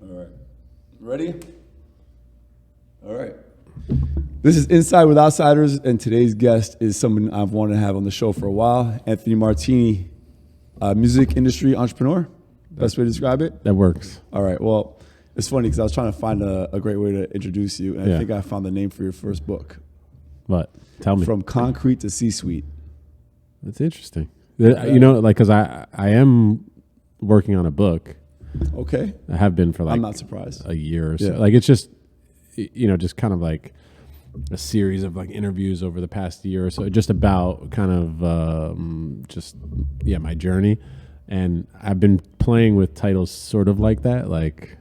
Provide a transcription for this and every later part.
All right. Ready? All right. This is Inside with Outsiders, and today's guest is someone I've wanted to have on the show for a while, Anthony Martini, music industry entrepreneur. Best way to describe it? That works. All right. Well, it's funny because I was trying to find a great way to introduce you, and I think I found the name for your first book. What? Tell me. From Concrete to C-Suite. That's interesting. You know, like, because I am working on a book. Okay. I have been for like I'm not surprised. a year or so. Yeah. Like, it's just, you know, just kind of like a series of like interviews over the past year or so, just about kind of my journey. And I've been playing with titles sort of like that, like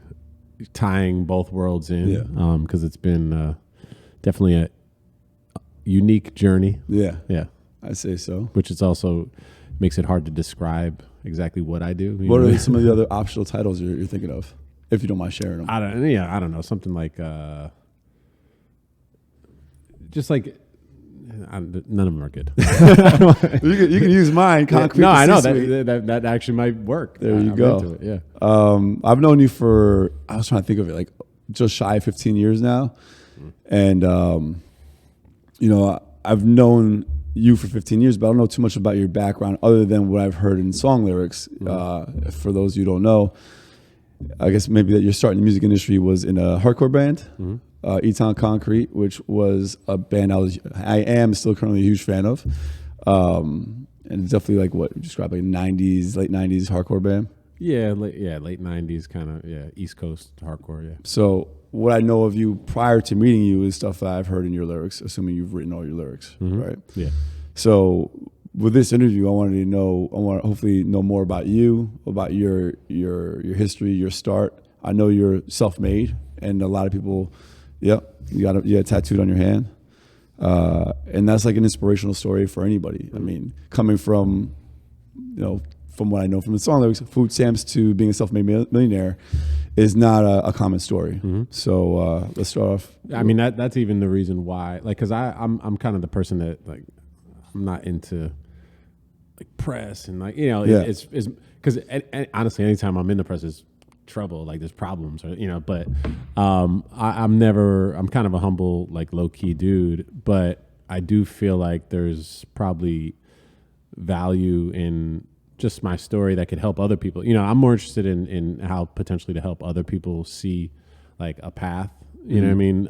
tying both worlds in, because it's been definitely a unique journey. Yeah. Yeah. I'd say so. Which is also makes it hard to describe exactly what I do. What are some of the other optional titles you're thinking of, if you don't mind sharing them? I don't know. Something like, just like, none of them are good. you can use mine. Concrete. No, I know that actually might work. There you go. Into it, yeah. I've known you for, I was trying to think of it, like just shy of 15 years now. And, you know, I've known you for 15 years, but I don't know too much about your background other than what I've heard in song lyrics. For those you don't know, I guess maybe that your start in the music industry was in a hardcore band, E-Town Concrete, which was a band I am still currently a huge fan of. And it's definitely like what you describe, like late 90s hardcore band. Yeah, late 90s kind of, East Coast hardcore, yeah. So what I know of you prior to meeting you is stuff that I've heard in your lyrics, assuming you've written all your lyrics, right? Yeah. So with this interview, I want to hopefully know more about you, about your history, your start. I know you're self-made, and a lot of people, you got a tattooed on your hand, and that's like an inspirational story for anybody. I mean, coming from, from what I know from the song lyrics, food stamps to being a self-made millionaire is not a common story. So let's start off. I mean, that's even the reason why, like, because I'm kind of the person that, like, I'm not into like press and like, it's because honestly, anytime I'm in the press is trouble, like there's problems, or but I'm kind of a humble, like low key dude, but I do feel like there's probably value in just my story that could help other people. I'm more interested in how potentially to help other people see like a path, you know what I mean?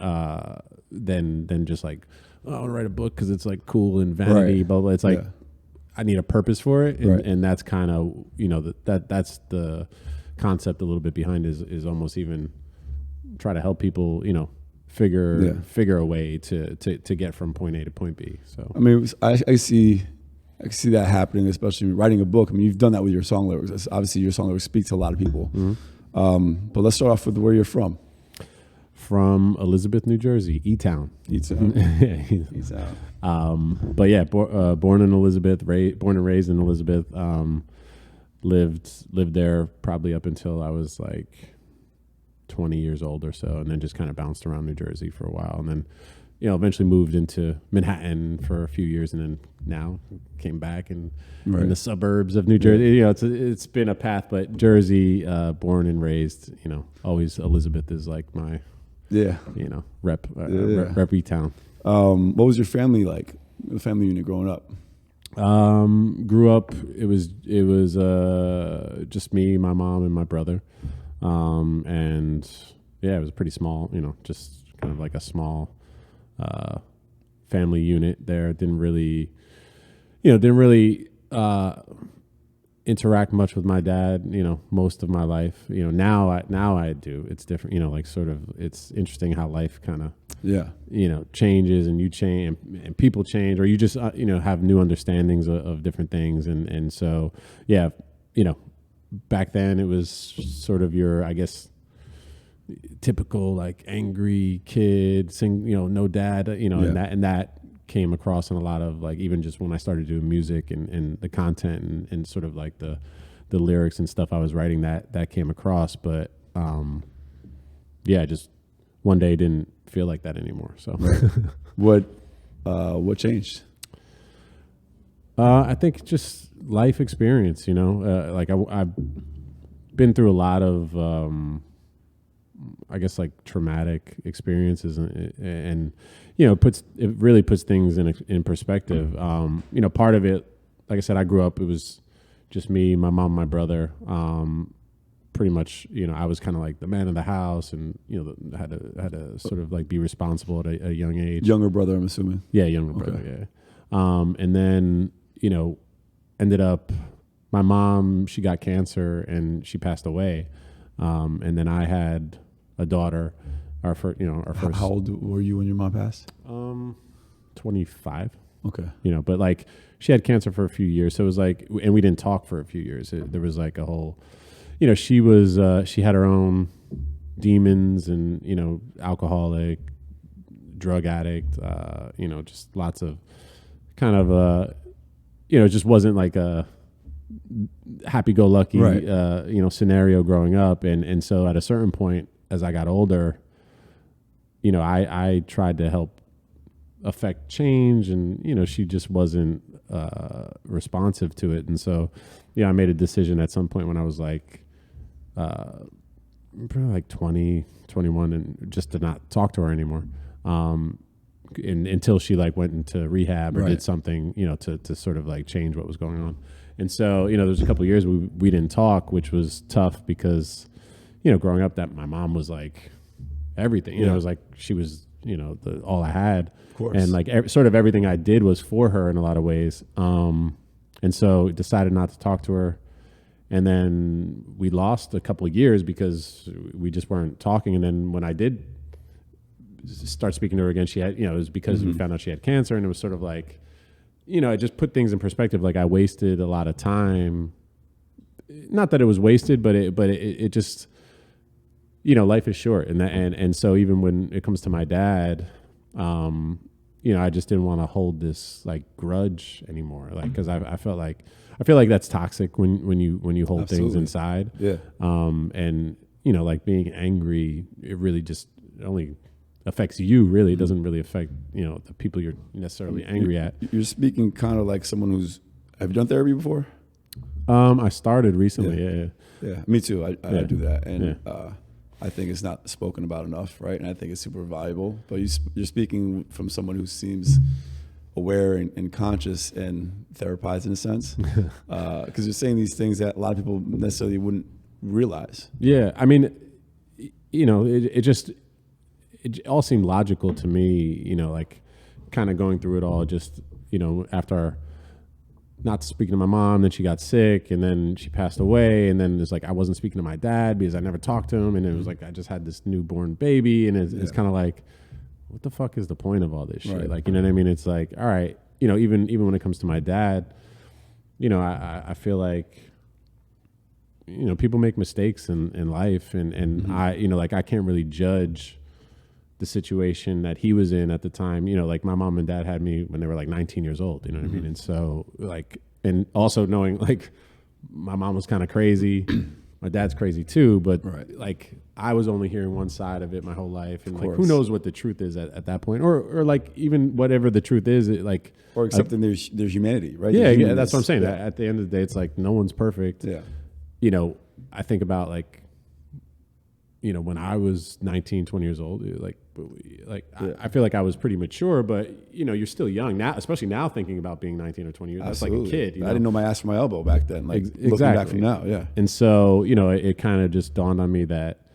Than just like, I want to write a book because it's like cool and vanity, blah, blah. It's like, I need a purpose for it. And that's kind of, that's the concept a little bit behind is almost even try to help people, figure a way to get from point A to point B. So, I mean, I see that happening, especially writing a book. I mean, you've done that with your song lyrics. Obviously, your song lyrics speak to a lot of people. But let's start off with where you're from. From Elizabeth, New Jersey, E-Town. E-Town. E-Town. But yeah, born in Elizabeth, born and raised in Elizabeth. Lived there probably up until I was like 20 years old or so, and then just kind of bounced around New Jersey for a while, and then eventually moved into Manhattan for a few years, and then now came back and in the suburbs of New Jersey. It's been a path, but Jersey, born and raised. Always Elizabeth is like my rep E-Town. What was your family like? The family unit growing up? Grew up. It was just me, my mom, and my brother. And yeah, it was pretty small. Just kind of like a small family unit there. Didn't really interact much with my dad, most of my life. Now I do. It's different, like sort of, it's interesting how life kind of, changes, and you change and people change, or you just, have new understandings of different things. And so, yeah, back then it was sort of your, I guess, typical like angry kid, no dad, and that came across in a lot of like, even just when I started doing music and the content and sort of like the lyrics and stuff I was writing, that came across. But just one day didn't feel like that anymore. So what changed? I think just life experience, like I've been through a lot of I guess like traumatic experiences, and it really puts things in perspective. Part of it, like I said, I grew up, it was just me, my mom, my brother. Pretty much, I was kind of like the man of the house, and had to sort of like be responsible at a young age. Younger brother, I'm assuming. Yeah, younger brother. Yeah, and then ended up, my mom, she got cancer and she passed away, and then I had a daughter. Our first. How old were you when your mom passed? 25. Okay. But like she had cancer for a few years, so it was like, and we didn't talk for a few years. There was like a whole. She had her own demons and, alcoholic, drug addict, just lots of kind of, it just wasn't like a happy-go-lucky, right. Scenario growing up. And so at a certain point, as I got older, I tried to help affect change, and, she just wasn't responsive to it. And so, I made a decision at some point when I was like, probably like 20, 21, and just to not talk to her anymore. Until she like went into rehab or did something, to sort of like change what was going on. And so, there was a couple of years we didn't talk, which was tough because, growing up, that my mom was like everything, it was like, she was, all I had. Of course. And like sort of everything I did was for her in a lot of ways. And so decided not to talk to her. And then we lost a couple of years because we just weren't talking. And then when I did start speaking to her again, she had, it was because we found out she had cancer, and it was sort of like, it just put things in perspective. Like I wasted a lot of time. Not that it was wasted, but it just, life is short. And so even when it comes to my dad, I just didn't want to hold this like grudge anymore. Like, cause I feel like that's toxic when you hold things inside. Yeah. And like being angry, it really just only affects you. Really, it doesn't really affect the people you're necessarily angry at. You're speaking kind of like someone who's. Have you done therapy before? I started recently. Yeah. Me too. I do that, and I think it's not spoken about enough, right? And I think it's super valuable. But you're speaking from someone who seems aware and conscious and therapized in a sense, because you're saying these things that a lot of people necessarily wouldn't realize. Yeah, I mean, it all seemed logical to me, like kind of going through it all, just, after not speaking to my mom, then she got sick, and then she passed away, and then it's like I wasn't speaking to my dad because I never talked to him, and it was like I just had this newborn baby, and it's kind of like, what the fuck is the point of all this shit? Right. Like, you know what I mean? It's like, all right, even when it comes to my dad, I feel like, people make mistakes in life, and I, like I can't really judge the situation that he was in at the time. Like my mom and dad had me when they were like 19 years old, you know what I mean? And so like, and also knowing like my mom was kind of crazy, my dad's crazy too, but like I was only hearing one side of it my whole life, and like who knows what the truth is at that point, or like even whatever the truth is, like, or accepting there's humanity, right? Yeah, that's what I'm saying. At the end of the day, it's like no one's perfect. Yeah. I think about like, when I was 19, 20 years old, I feel like I was pretty mature, but you're still young now, especially now thinking about being 19 or 20 years. Absolutely. That's like a kid. I didn't know my ass from my elbow back then. Like exactly. Looking back from now, yeah. And so, it kind of just dawned on me that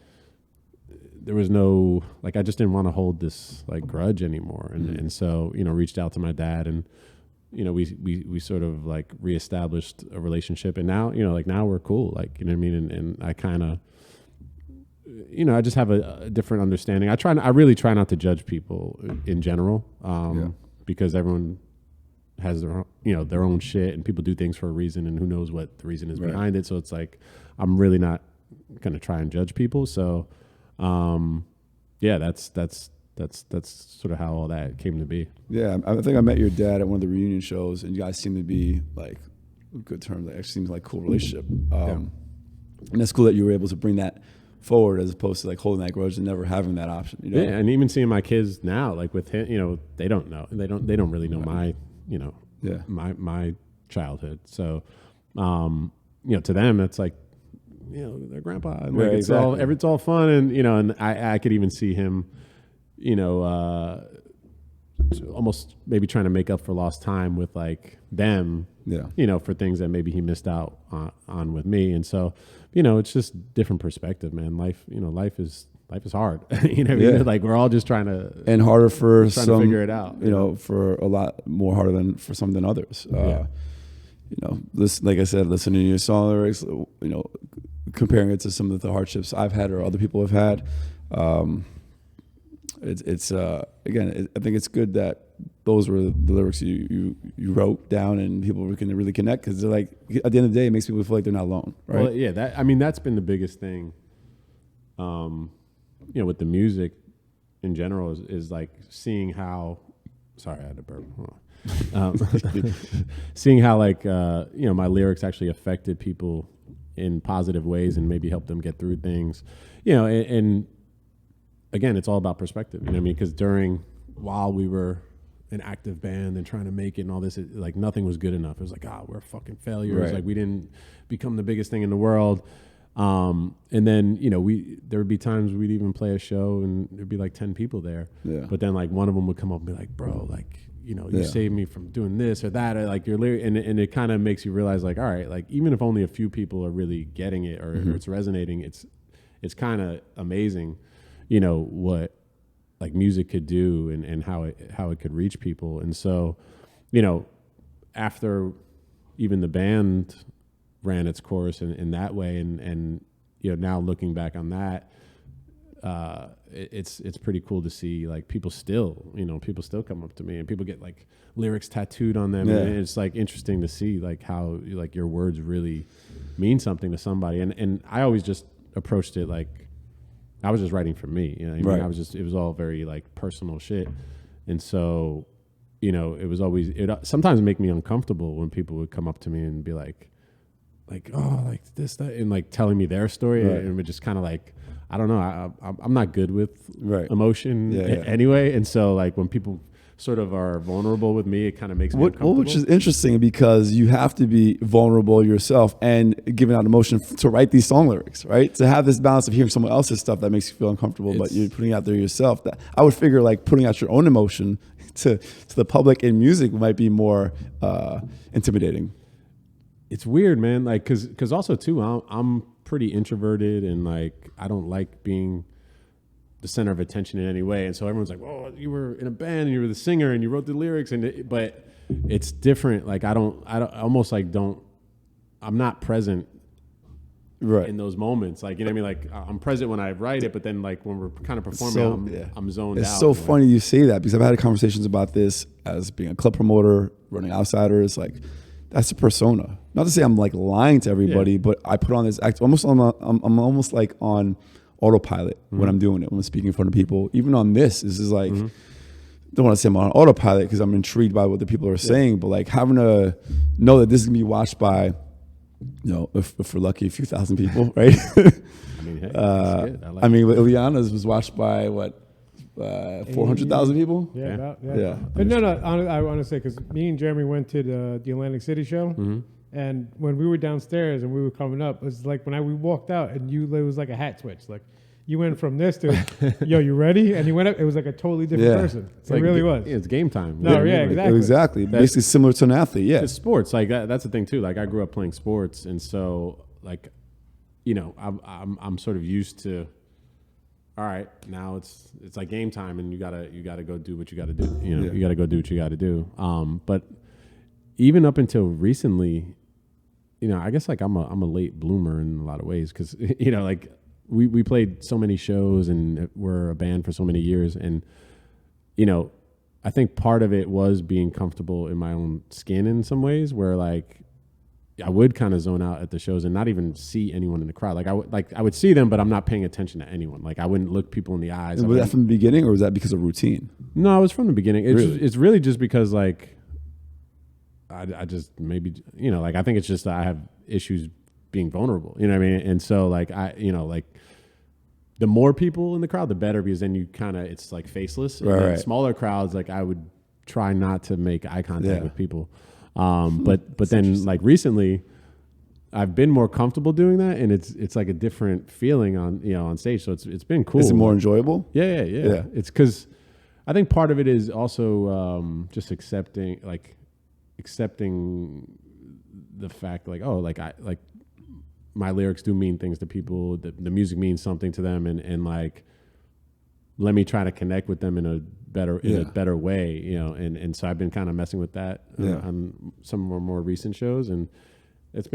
there was no, like, I just didn't want to hold this like grudge anymore. And so, reached out to my dad, and, we sort of like reestablished a relationship, and now, like now we're cool. Like, you know what I mean? And I kind of, I just have a different understanding. I really try not to judge people in general, because everyone has their own shit, and people do things for a reason, and who knows what the reason is behind it. So it's like, I'm really not going to try and judge people. So, that's sort of how all that came to be. Yeah. I think I met your dad at one of the reunion shows, and you guys seem to be like good terms. Like, it seems like a cool relationship. And it's cool that you were able to bring that forward as opposed to like holding that grudge and never having that option. Yeah, and even seeing my kids now, like with him, they don't know. They don't really know my, my childhood. So, to them, it's like, their grandpa. And Right, it's all fun. And, and I could even see him, almost maybe trying to make up for lost time with like them, for things that maybe he missed out on with me. And so, it's just different perspective, man. Life is hard. Like we're all just trying to, and harder for some to figure it out, for a lot more harder for some than others. Like I said, listening to your song lyrics, comparing it to some of the hardships I've had or other people have had. It's again, I think it's good that those were the lyrics you wrote down and people can really connect, because they're like, at the end of the day, it makes people feel like they're not alone, right? Well, yeah, that's been the biggest thing, with the music in general is like seeing how, sorry, I had to burp. Seeing how like, my lyrics actually affected people in positive ways and maybe helped them get through things, and again, it's all about perspective, because while we were an active band and trying to make it and all this, like nothing was good enough. It was like, we're fucking failures. Right. Like we didn't become the biggest thing in the world. And then, there would be times we'd even play a show and there'd be like 10 people there. Yeah. But then like one of them would come up and be like, bro, like, you saved me from doing this or that. Or like you're and it kind of makes you realize like, all right, like even if only a few people are really getting it or it's resonating, it's kind of amazing, what like music could do and how it could reach people. And so, after even the band ran its course in that way, and now looking back on that, it's pretty cool to see like people still come up to me and people get like lyrics tattooed on them. Yeah. And it's like interesting to see like how like your words really mean something to somebody. And I always just approached it like I was just writing for me, Right. It was all very like personal shit. And so, it was always, it sometimes make me uncomfortable when people would come up to me and be like, oh, like this, that, and like telling me their story. Right. And we're just kind of like, I don't know. I'm not good with emotion Yeah. anyway. And so like when people sort of are vulnerable with me, it kind of makes me uncomfortable. Which is interesting because you have to be vulnerable yourself and giving out emotion to write these song lyrics, right? To have this balance of hearing someone else's stuff that makes you feel uncomfortable, but you're putting it out there yourself. That I would figure like putting out your own emotion to the public in music might be more intimidating. It's weird, man. Like, cause also too, I'm pretty introverted and like, I don't like being the center of attention in any way. And so everyone's like, "Oh, you were in a band and you were the singer and you wrote the lyrics." But it's different. Like I almost like I'm not present right in those moments. Like, what I mean? Like I'm present when I write it, but then like when we're kind of performing, I'm zoned out. It's so funny you say that because I've had conversations about this as being a club promoter, running Outsiders. Like that's a persona. Not to say I'm like lying to everybody, but I put on this act. I'm almost like on autopilot when I'm doing it, when I'm speaking in front of people. Even on this is like, don't want to say I'm on autopilot because I'm intrigued by what the people are saying, but like having to know that this is gonna be watched by, if we're lucky, a few thousand people, right? I mean, hey, that's good. Ileana's was watched by what, 400,000 people? Yeah. Yeah. But no, I want to say, because me and Jeremy went to the Atlantic City show, and when we were downstairs and we were coming up, it was like when we walked out and it was like a hat switch. Like you went from this to, yo, you ready? And you went up, it was like a totally different person. It like, really was. It's game time. No, exactly. Exactly. Basically similar to an athlete, yeah. It's sports. Like that's the thing too. Like I grew up playing sports, and so like, I'm sort of used to, all right, now it's like game time, and you gotta go do what you gotta do. You gotta go do what you gotta do. But even up until recently, I guess like I'm a late bloomer in a lot of ways because like we played so many shows and we're a band for so many years, and I think part of it was being comfortable in my own skin in some ways, where like I would kind of zone out at the shows and not even see anyone in the crowd. Like I would see them, but I'm not paying attention to anyone. Like I wouldn't look people in the eyes. Was that from the beginning, or was that because of routine? No, it was from the beginning. It's Really? really just because like I just maybe like I think it's just that I have issues being vulnerable. You know what I mean? And so like like the more people in the crowd, the better, because then you kind of it's like faceless. Right. Smaller crowds, like I would try not to make eye contact with people. But then like recently, I've been more comfortable doing that, and it's like a different feeling on stage. So it's been cool. Is it more enjoyable? Yeah. It's because I think part of it is also just accepting the fact like my lyrics do mean things to people. The music means something to them, and like let me try to connect with them in a better way, and so I've been kind of messing with that on some of our more recent shows, and it's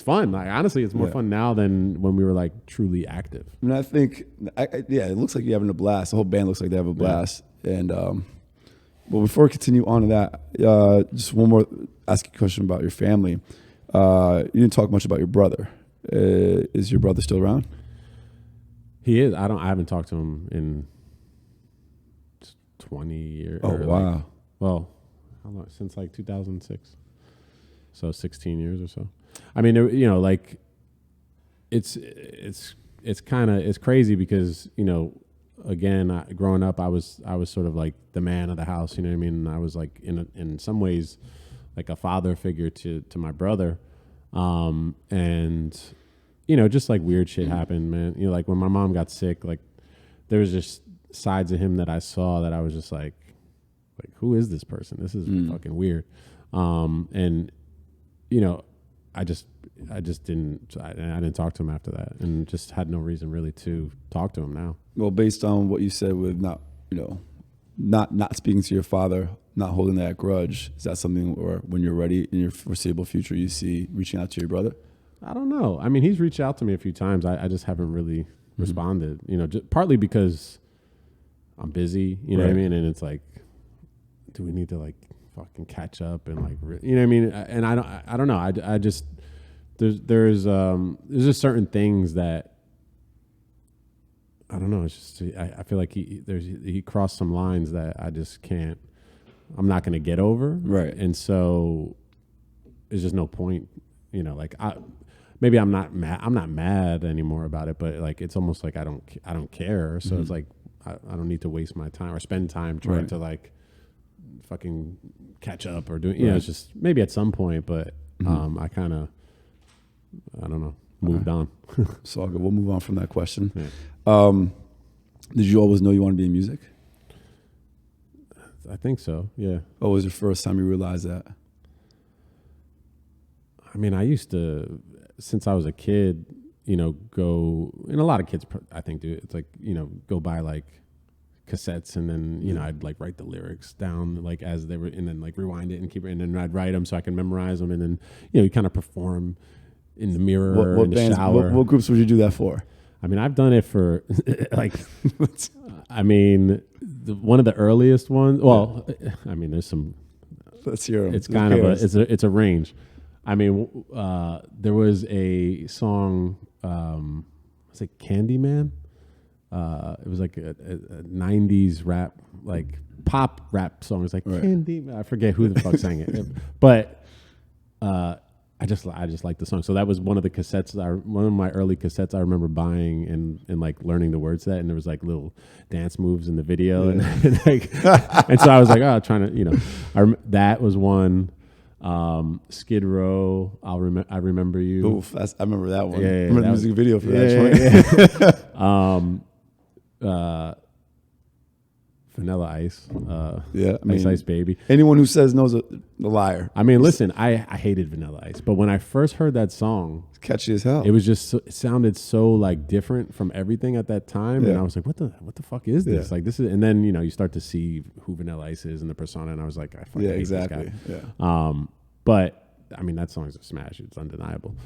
fun. Like honestly, it's more fun now than when we were like truly active. And I think, it looks like you're having a blast. The whole band looks like they have a blast. And well, before we continue on to that, just one more ask you a question about your family. You didn't talk much about your brother. Is your brother still around? He is. I haven't talked to him in 20 years. Oh wow. Well, how long? Since like 2006. So 16 years or so. I mean, like it's crazy because, again, growing up, I was sort of like the man of the house, you know what I mean? And I was like in some ways like a father figure to my brother. And just like weird shit happened, man. Like when my mom got sick, like there was just sides of him that I saw that I was just like who is this person? This is fucking weird. And I didn't talk to him after that, and just had no reason really to talk to him now. Well, based on what you said with not speaking to your father, not holding that grudge, is that something or when you're ready in your foreseeable future you see reaching out to your brother? I don't know. I mean, he's reached out to me a few times. I just haven't really responded, just partly because I'm busy, you know what I mean? And it's like, do we need to like fucking catch up and like, you know what I mean? And I don't know. I just, there's just certain things that, I don't know. It's just, I feel like he crossed some lines that I just can't, I'm not going to get over. Right. And so there's just no point, like maybe I'm not mad anymore about it, but like, it's almost like I don't care. So it's like, I don't need to waste my time or spend time trying to like fucking catch up or do, it's just maybe at some point, but I kind of, I don't know, moved on. So we'll move on from that question. Yeah. Did you always know you wanted to be in music? I think so. Yeah. What was your first time you realized that? I mean, I used to, since I was a kid, go, and a lot of kids I think do, it's like, go buy like cassettes and then, I'd like write the lyrics down like as they were, and then like rewind it and keep it, and then I'd write them so I can memorize them. And then, you kind of perform in the mirror, what in the bands, shower. What groups would you do that for? I mean, I've done it for like, I mean, one of the earliest ones. Well, I mean, there's some. Let's hear 'em. It's kind of it's a range. I mean, there was a song. Was it Candyman? It was like a 90s rap, like pop rap song. It was like Candyman. I forget who the fuck sang it, but. I just like the song. So that was one of the cassettes. One of my early cassettes I remember buying and like learning the words to that. And there was like little dance moves in the video, and like, and so I was like, trying to, that was one. Skid Row. I remember you. Oof, I remember that one. Yeah, I remember the music video for that. Vanilla Ice. Ice Baby. Anyone who says no's a liar. I mean, listen, I hated Vanilla Ice, but when I first heard that song, it's catchy as hell. It was just it sounded so like different from everything at that time, and I was like, what the fuck is this? Like this is, and then you start to see who Vanilla Ice is and the persona, and I was like, I fucking hate this guy. Yeah. But I mean, that song is a smash. It's undeniable.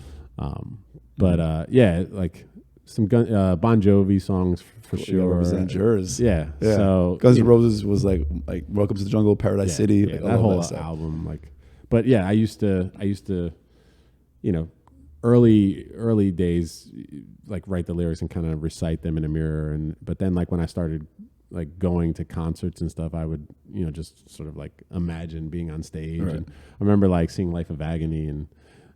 Like. Some Bon Jovi songs for sure. Represent yours. Yeah. So Guns N' Roses was like Welcome to the Jungle, Paradise City. Yeah, that whole album. Like, but yeah, I used to, early days, like write the lyrics and kind of recite them in a mirror. But then like when I started like going to concerts and stuff, I would, just sort of like imagine being on stage. Right. And I remember like seeing Life of Agony and,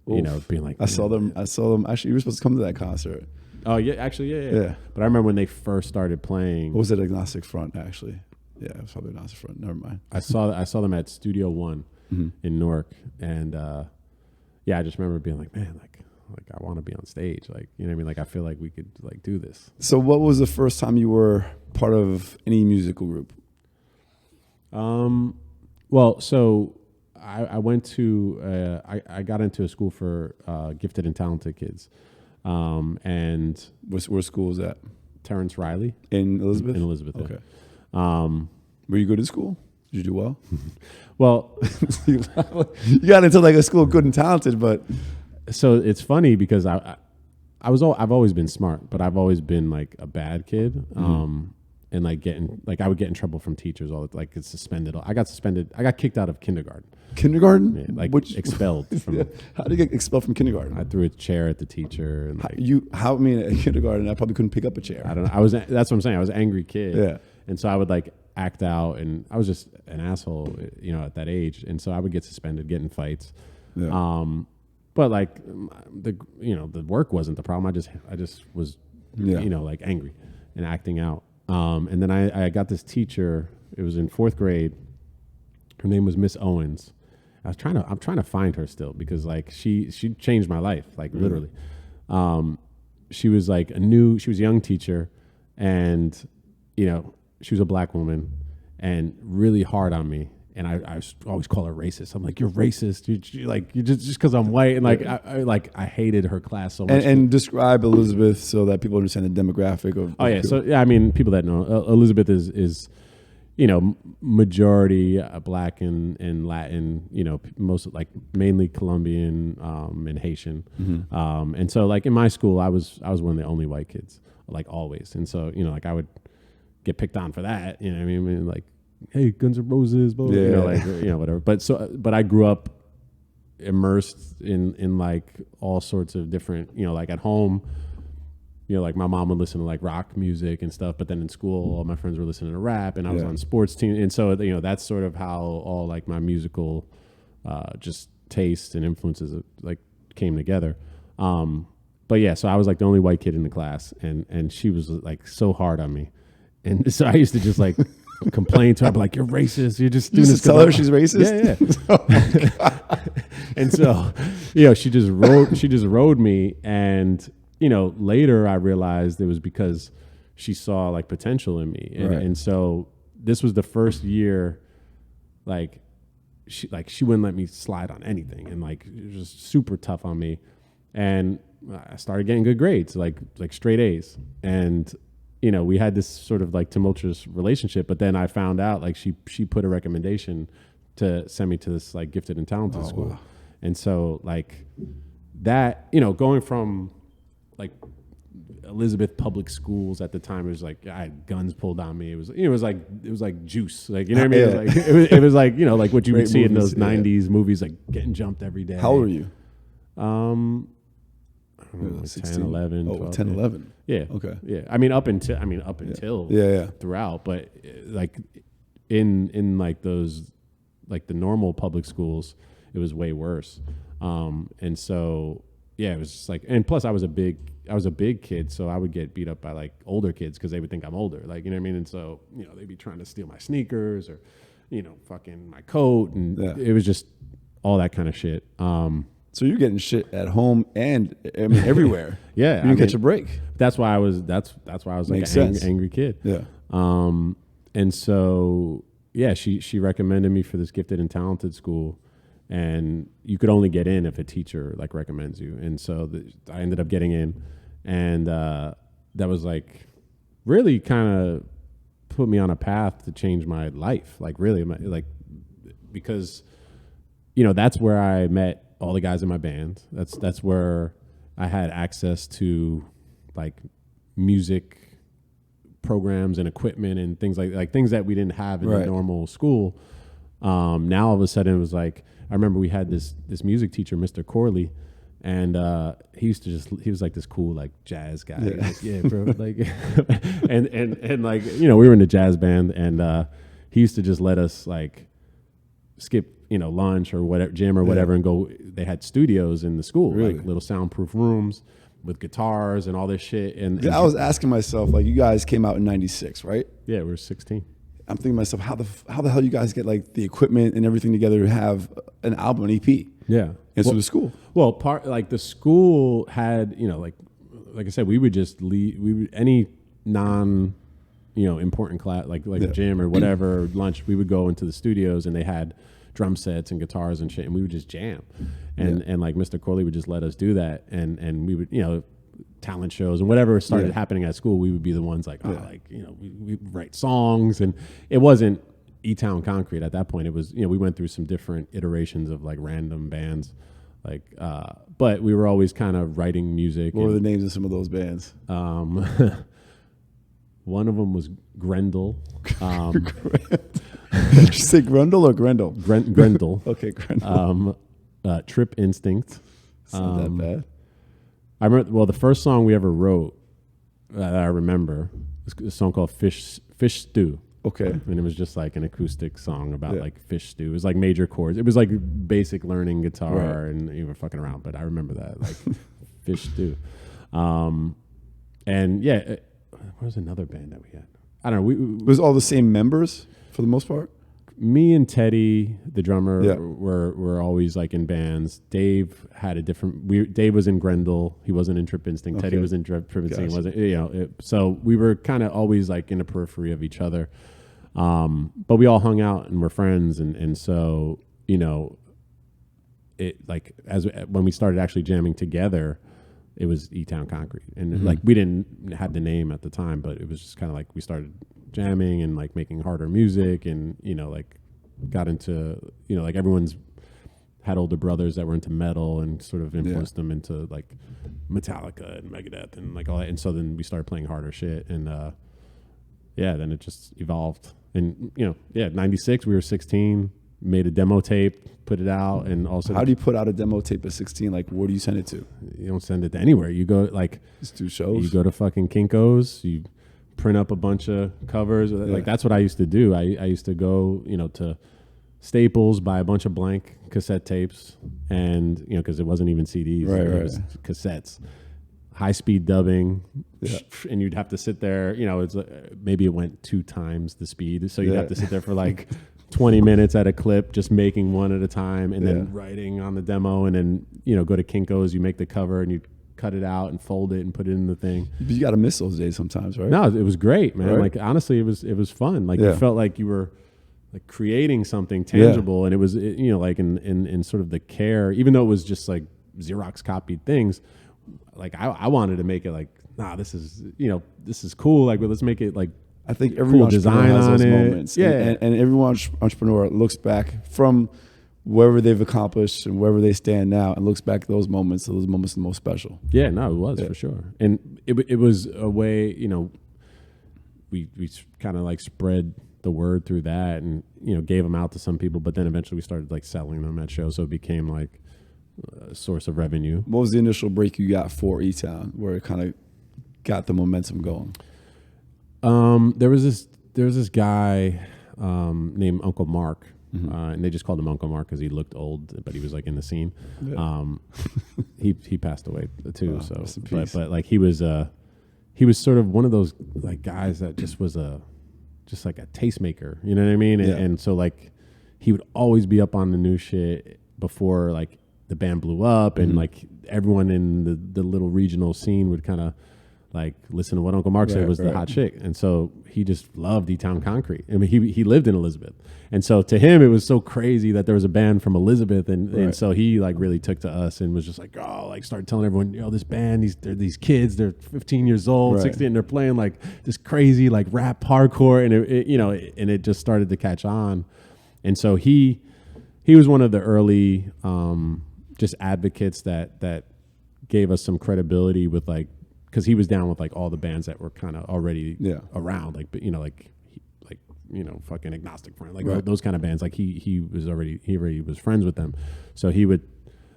being like, I saw them. Actually, you were supposed to come to that concert. Oh yeah, actually, yeah. But I remember when they first started playing. What was it? Agnostic Front, actually. Yeah, it was probably Agnostic Front. Never mind. I saw them at Studio One in Newark, and I just remember being like, man, like like I want to be on stage. Like, you know what I mean? Like, I feel like we could like do this. So what was the first time you were part of any musical group? Well, so I went to, I got into a school for gifted and talented kids. And Where school was that? Terrence Riley. In Elizabeth? In Elizabeth, Okay. yeah. Were you good at school? Did you do well? Well, You got into like a school of good and talented, but so it's funny because I've always been smart, but I've always been like a bad kid. And like I would get in trouble from teachers like it's suspended. I got kicked out of kindergarten. kindergarten? Yeah, like expelled from. How did you get expelled from kindergarten? I threw a chair at the teacher. And I mean, at kindergarten, I probably couldn't pick up a chair. I don't know. That's what I'm saying. I was an angry kid. Yeah. And so I would like act out, and I was just an asshole, you know, at that age. And so I would get suspended, get in fights. Yeah. But like the work wasn't the problem. I just was, Yeah. you know, like angry and acting out. And then I got this teacher. It was in 4th grade. Her name was Miss Owens. I'm trying to find her still because like she changed my life, like literally. She was like she was a young teacher, and you know, she was a black woman and really hard on me. And I always call her racist. I'm like, you're racist. You just because I'm white. And like I hated her class so much. And describe Elizabeth so that people understand the demographic of. Oh yeah. So yeah, I mean, people that know Elizabeth is you know, majority black and Latin. You know, most like mainly Colombian and Haitian. Mm-hmm. And so like in my school, I was one of the only white kids, like always. And so you know, like I would get picked on for that. You know what I mean? Like, hey, Guns N' Roses, blah, blah, yeah. you know, like, you know, whatever. But I grew up immersed in like all sorts of different, you know, like at home, you know, like my mom would listen to like rock music and stuff. But then in school, all my friends were listening to rap, and I was on sports team. And so, you know, that's sort of how all like my musical just tastes and influences like came together. But yeah, so I was like the only white kid in the class, and she was like so hard on me. And so I used to just like complain to her, I'd be like, you're racist. You're just doing this. Tell her she's racist? Yeah. And so, you know, she just rode me. And, you know, later I realized it was because she saw like potential in me. And so this was the first year, like she wouldn't let me slide on anything. And like, it was just super tough on me. And I started getting good grades, like straight A's. And, you know, we had this sort of like tumultuous relationship, but then I found out like she put a recommendation to send me to this like gifted and talented school. Wow. And so like that, you know, going from like Elizabeth public schools at the time, it was like I had guns pulled on me. It was, you know, it was like juice, like, you know what I mean? Yeah. It was like, you know, like what you would see in those 90s movies, like getting jumped every day. How old were you? I don't know, like 10, 11, 12. 10, 11. Yeah. Okay. Yeah. I mean, up until throughout, but like in like those, like the normal public schools, it was way worse. And so, yeah, it was just like, and plus I was a big kid, so I would get beat up by like older kids because they would think I'm older, like, you know what I mean? And so, you know, they'd be trying to steal my sneakers or, you know, fucking my coat. And it was just all that kind of shit. So you're getting shit at home and I mean everywhere. Yeah, you didn't catch a break. That's why I was. That's why I was like an angry kid. Yeah. And so yeah, she recommended me for this gifted and talented school, and you could only get in if a teacher like recommends you. And so I ended up getting in, and that was like really kind of put me on a path to change my life. Like really, like because you know that's where I met all the guys in my band. That's where I had access to like music programs and equipment and things like things that we didn't have in the normal school. Now all of a sudden it was like, I remember we had this music teacher, Mr. Corley, and he was like this cool like jazz guy. Like, yeah, bro. Like and like, you know, we were in a jazz band, and he used to just let us like skip, you know, lunch or whatever, gym or whatever, and go. They had studios in the school, like little soundproof rooms with guitars and all this shit. And I was asking myself, like, you guys came out in '96, right? Yeah, we were 16. I'm thinking to myself, how the hell you guys get like the equipment and everything together to have an album, an EP? Yeah. into the school. Well, like the school had, like I said, we would just leave. We would, any non, important class, like gym or whatever, lunch, we would go into the studios and they had drum sets and guitars and shit, and we would just jam. And like Mr. Corley would just let us do that, and we would, talent shows and whatever started happening at school, we would be the ones like, we write songs, and it wasn't E-Town Concrete at that point. It was, we went through some different iterations of like random bands, but we were always kind of writing music. What were the names of some of those bands? One of them was Grendel. Did you say Grundle or Grendel? Grendel. Okay, Grendel. Trip Instinct. It's not that bad. I remember. Well, the first song we ever wrote that I remember was a song called Fish Stew. Okay. And it was just like an acoustic song about like fish stew. It was like major chords. It was like basic learning guitar, and you were fucking around. But I remember that, like Fish Stew. And yeah, what was another band that we had? I don't know. It was all the same members for the most part? Me and Teddy, the drummer, were always like in bands. Dave had a different. Dave was in Grendel. He wasn't in Trip Instinct. Teddy was in Trip Instinct. Wasn't so we were kind of always like in the periphery of each other. But we all hung out and were friends, and so it like when we started actually jamming together, it was E-Town Concrete, and like we didn't have the name at the time, but it was just kind of like we started jamming and like making harder music, and like got into like everyone's had older brothers that were into metal and sort of influenced them into like Metallica and Megadeth and like all that, and so then we started playing harder shit, and then it just evolved, and 96 we were 16, made a demo tape, put it out, and also how do you put out a demo tape at 16? Like, where do you send it to? You don't send it to anywhere. You go like just do shows. You go to fucking Kinko's, you print up a bunch of covers. Like that's what I used to do. I used to go, to Staples, buy a bunch of blank cassette tapes, and because it wasn't even CDs, it was cassettes, high speed dubbing, and you'd have to sit there. It's maybe it went 2 times the speed, so you'd have to sit there for like 20 minutes at a clip, just making one at a time, and then writing on the demo, and then go to Kinko's, you make the cover, and you cut it out and fold it and put it in the thing. But you got to miss those days sometimes, right? No, it was great, man. Right? Like honestly, it was fun. Like you felt like you were like creating something tangible, and it was like in sort of the care, even though it was just like Xerox copied things. Like I wanted to make it like, this is cool. Like, but let's make it like. I think every cool entrepreneur design has those on it. moments, and every entrepreneur looks back from wherever they've accomplished and wherever they stand now, and looks back at those moments. Those moments are the most special. Yeah, no, it was for sure, and it was a way. We kind of like spread the word through that, and gave them out to some people, but then eventually we started like selling them at shows, so it became like a source of revenue. What was the initial break you got for E-Town, where it kind of got the momentum going? There was this guy named Uncle Mark, and they just called him Uncle Mark because he looked old, but he was like in the scene. Yeah. He passed away too. So, but like he was sort of one of those like guys that just was just like a tastemaker. You know what I mean? And so like he would always be up on the new shit before like the band blew up, and like everyone in the little regional scene would kind of like listen to what Uncle Mark said was the hot chick, and so he just loved E-Town Concrete. I mean, he lived in Elizabeth, and so to him it was so crazy that there was a band from Elizabeth, and so he like really took to us and was just like, like started telling everyone, this band, these kids, they're 15 years old, 16, and they're playing like this crazy like rap hardcore, and it just started to catch on, and so he was one of the early just advocates that gave us some credibility with like. Because he was down with like all the bands that were kind of already around, like fucking Agnostic Front, like those kind of bands. Like he already was friends with them, so he would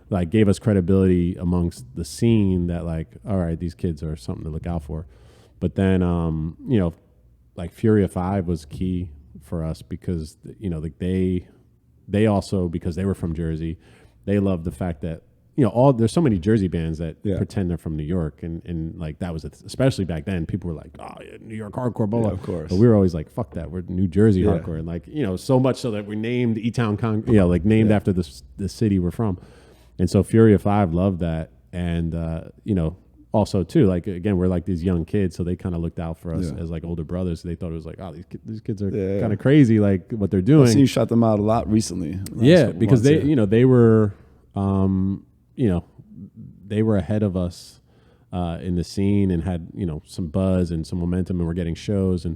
like gave us credibility amongst the scene that like, all right, these kids are something to look out for. But then like Fury of 5 was key for us because like they also, because they were from Jersey, they loved the fact that there's so many Jersey bands that Yeah. pretend they're from New York, and like that was especially back then. People were like, "Oh, yeah, New York hardcore, blah blah." Yeah, of course. But we were always like, "Fuck that, we're New Jersey Yeah. hardcore," and like so much so that we named E-Town, like named after the city we're from, and so Fury of Five loved that, and also too, like again, we're like these young kids, so they kind of looked out for us as like older brothers. They thought it was like, oh, these kids are kind of crazy, like what they're doing. I've seen you shot them out a lot recently. Yeah, because they were, they were ahead of us in the scene and had some buzz and some momentum, and were getting shows, and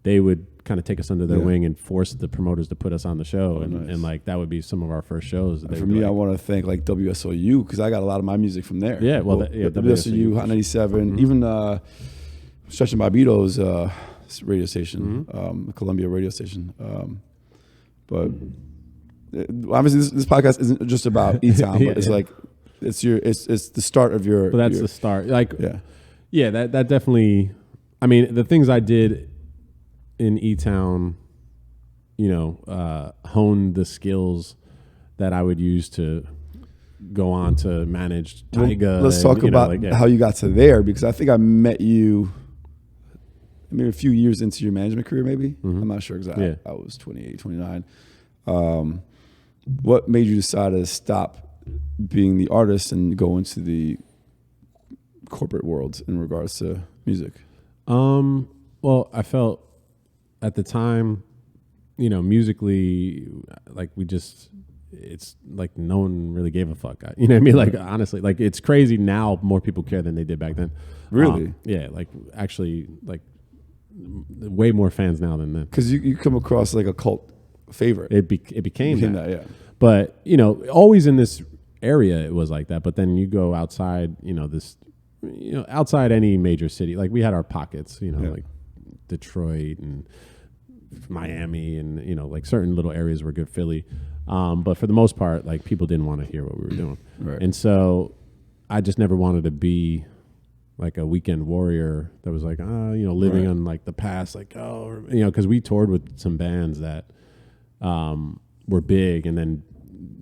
they would kind of take us under their wing and force the promoters to put us on the show, and like that would be some of our first shows. For me, I want to thank like WSOU, because I got a lot of my music from there. Yeah, WSOU, Hot 97, even Stretch and Bobito's radio station, Columbia radio station. But obviously, this podcast isn't just about E-Town, but it's like it's the start of your. But that's the start. Like, that definitely. I mean, the things I did in E-Town, honed the skills that I would use to go on to manage Tyga. Let's talk about how you got to there, because I think I met you maybe a few years into your management career, maybe. I'm not sure exactly. I was 28, 29. What made you decide to stop being the artist and go into the corporate world in regards to music? Well, I felt at the time, musically, like it's like no one really gave a fuck. You know what I mean? Like, honestly, like it's crazy now, more people care than they did back then. Really? Yeah, like actually, like way more fans now than then. Because you come across like a cult favorite. It became that. Yeah. But, always in this area it was like that. But then you go outside, outside any major city. Like we had our pockets, like Detroit and Miami and, like certain little areas were good, Philly. But for the most part, like people didn't want to hear what we were doing. Right. And so I just never wanted to be like a weekend warrior that was like, living on like the past, like, because we toured with some bands that were big and then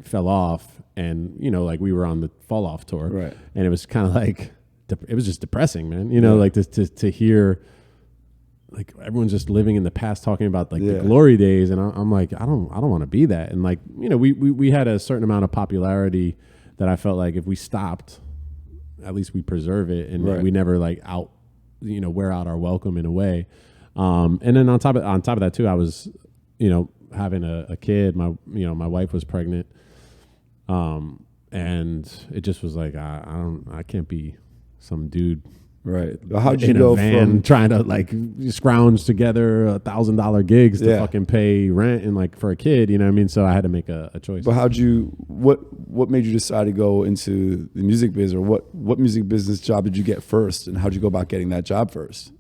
fell off, and like we were on the fall off tour, right? And it was kind of like it was just depressing, man. Like to hear like everyone's just living in the past, talking about like the glory days, and I'm like, I don't want to be that. And like we had a certain amount of popularity that I felt like if we stopped, at least we preserve it, and we never like wear out our welcome in a way. And then on top of that too, I was having a kid. My wife was pregnant, and it just was like I can't be some dude. Right. But how'd you go from trying to like scrounge together $1,000 gigs to fucking pay rent and like for a kid, you know what I mean? So I had to make a choice. But what made you decide to go into the music biz, or what music business job did you get first, and how'd you go about getting that job first?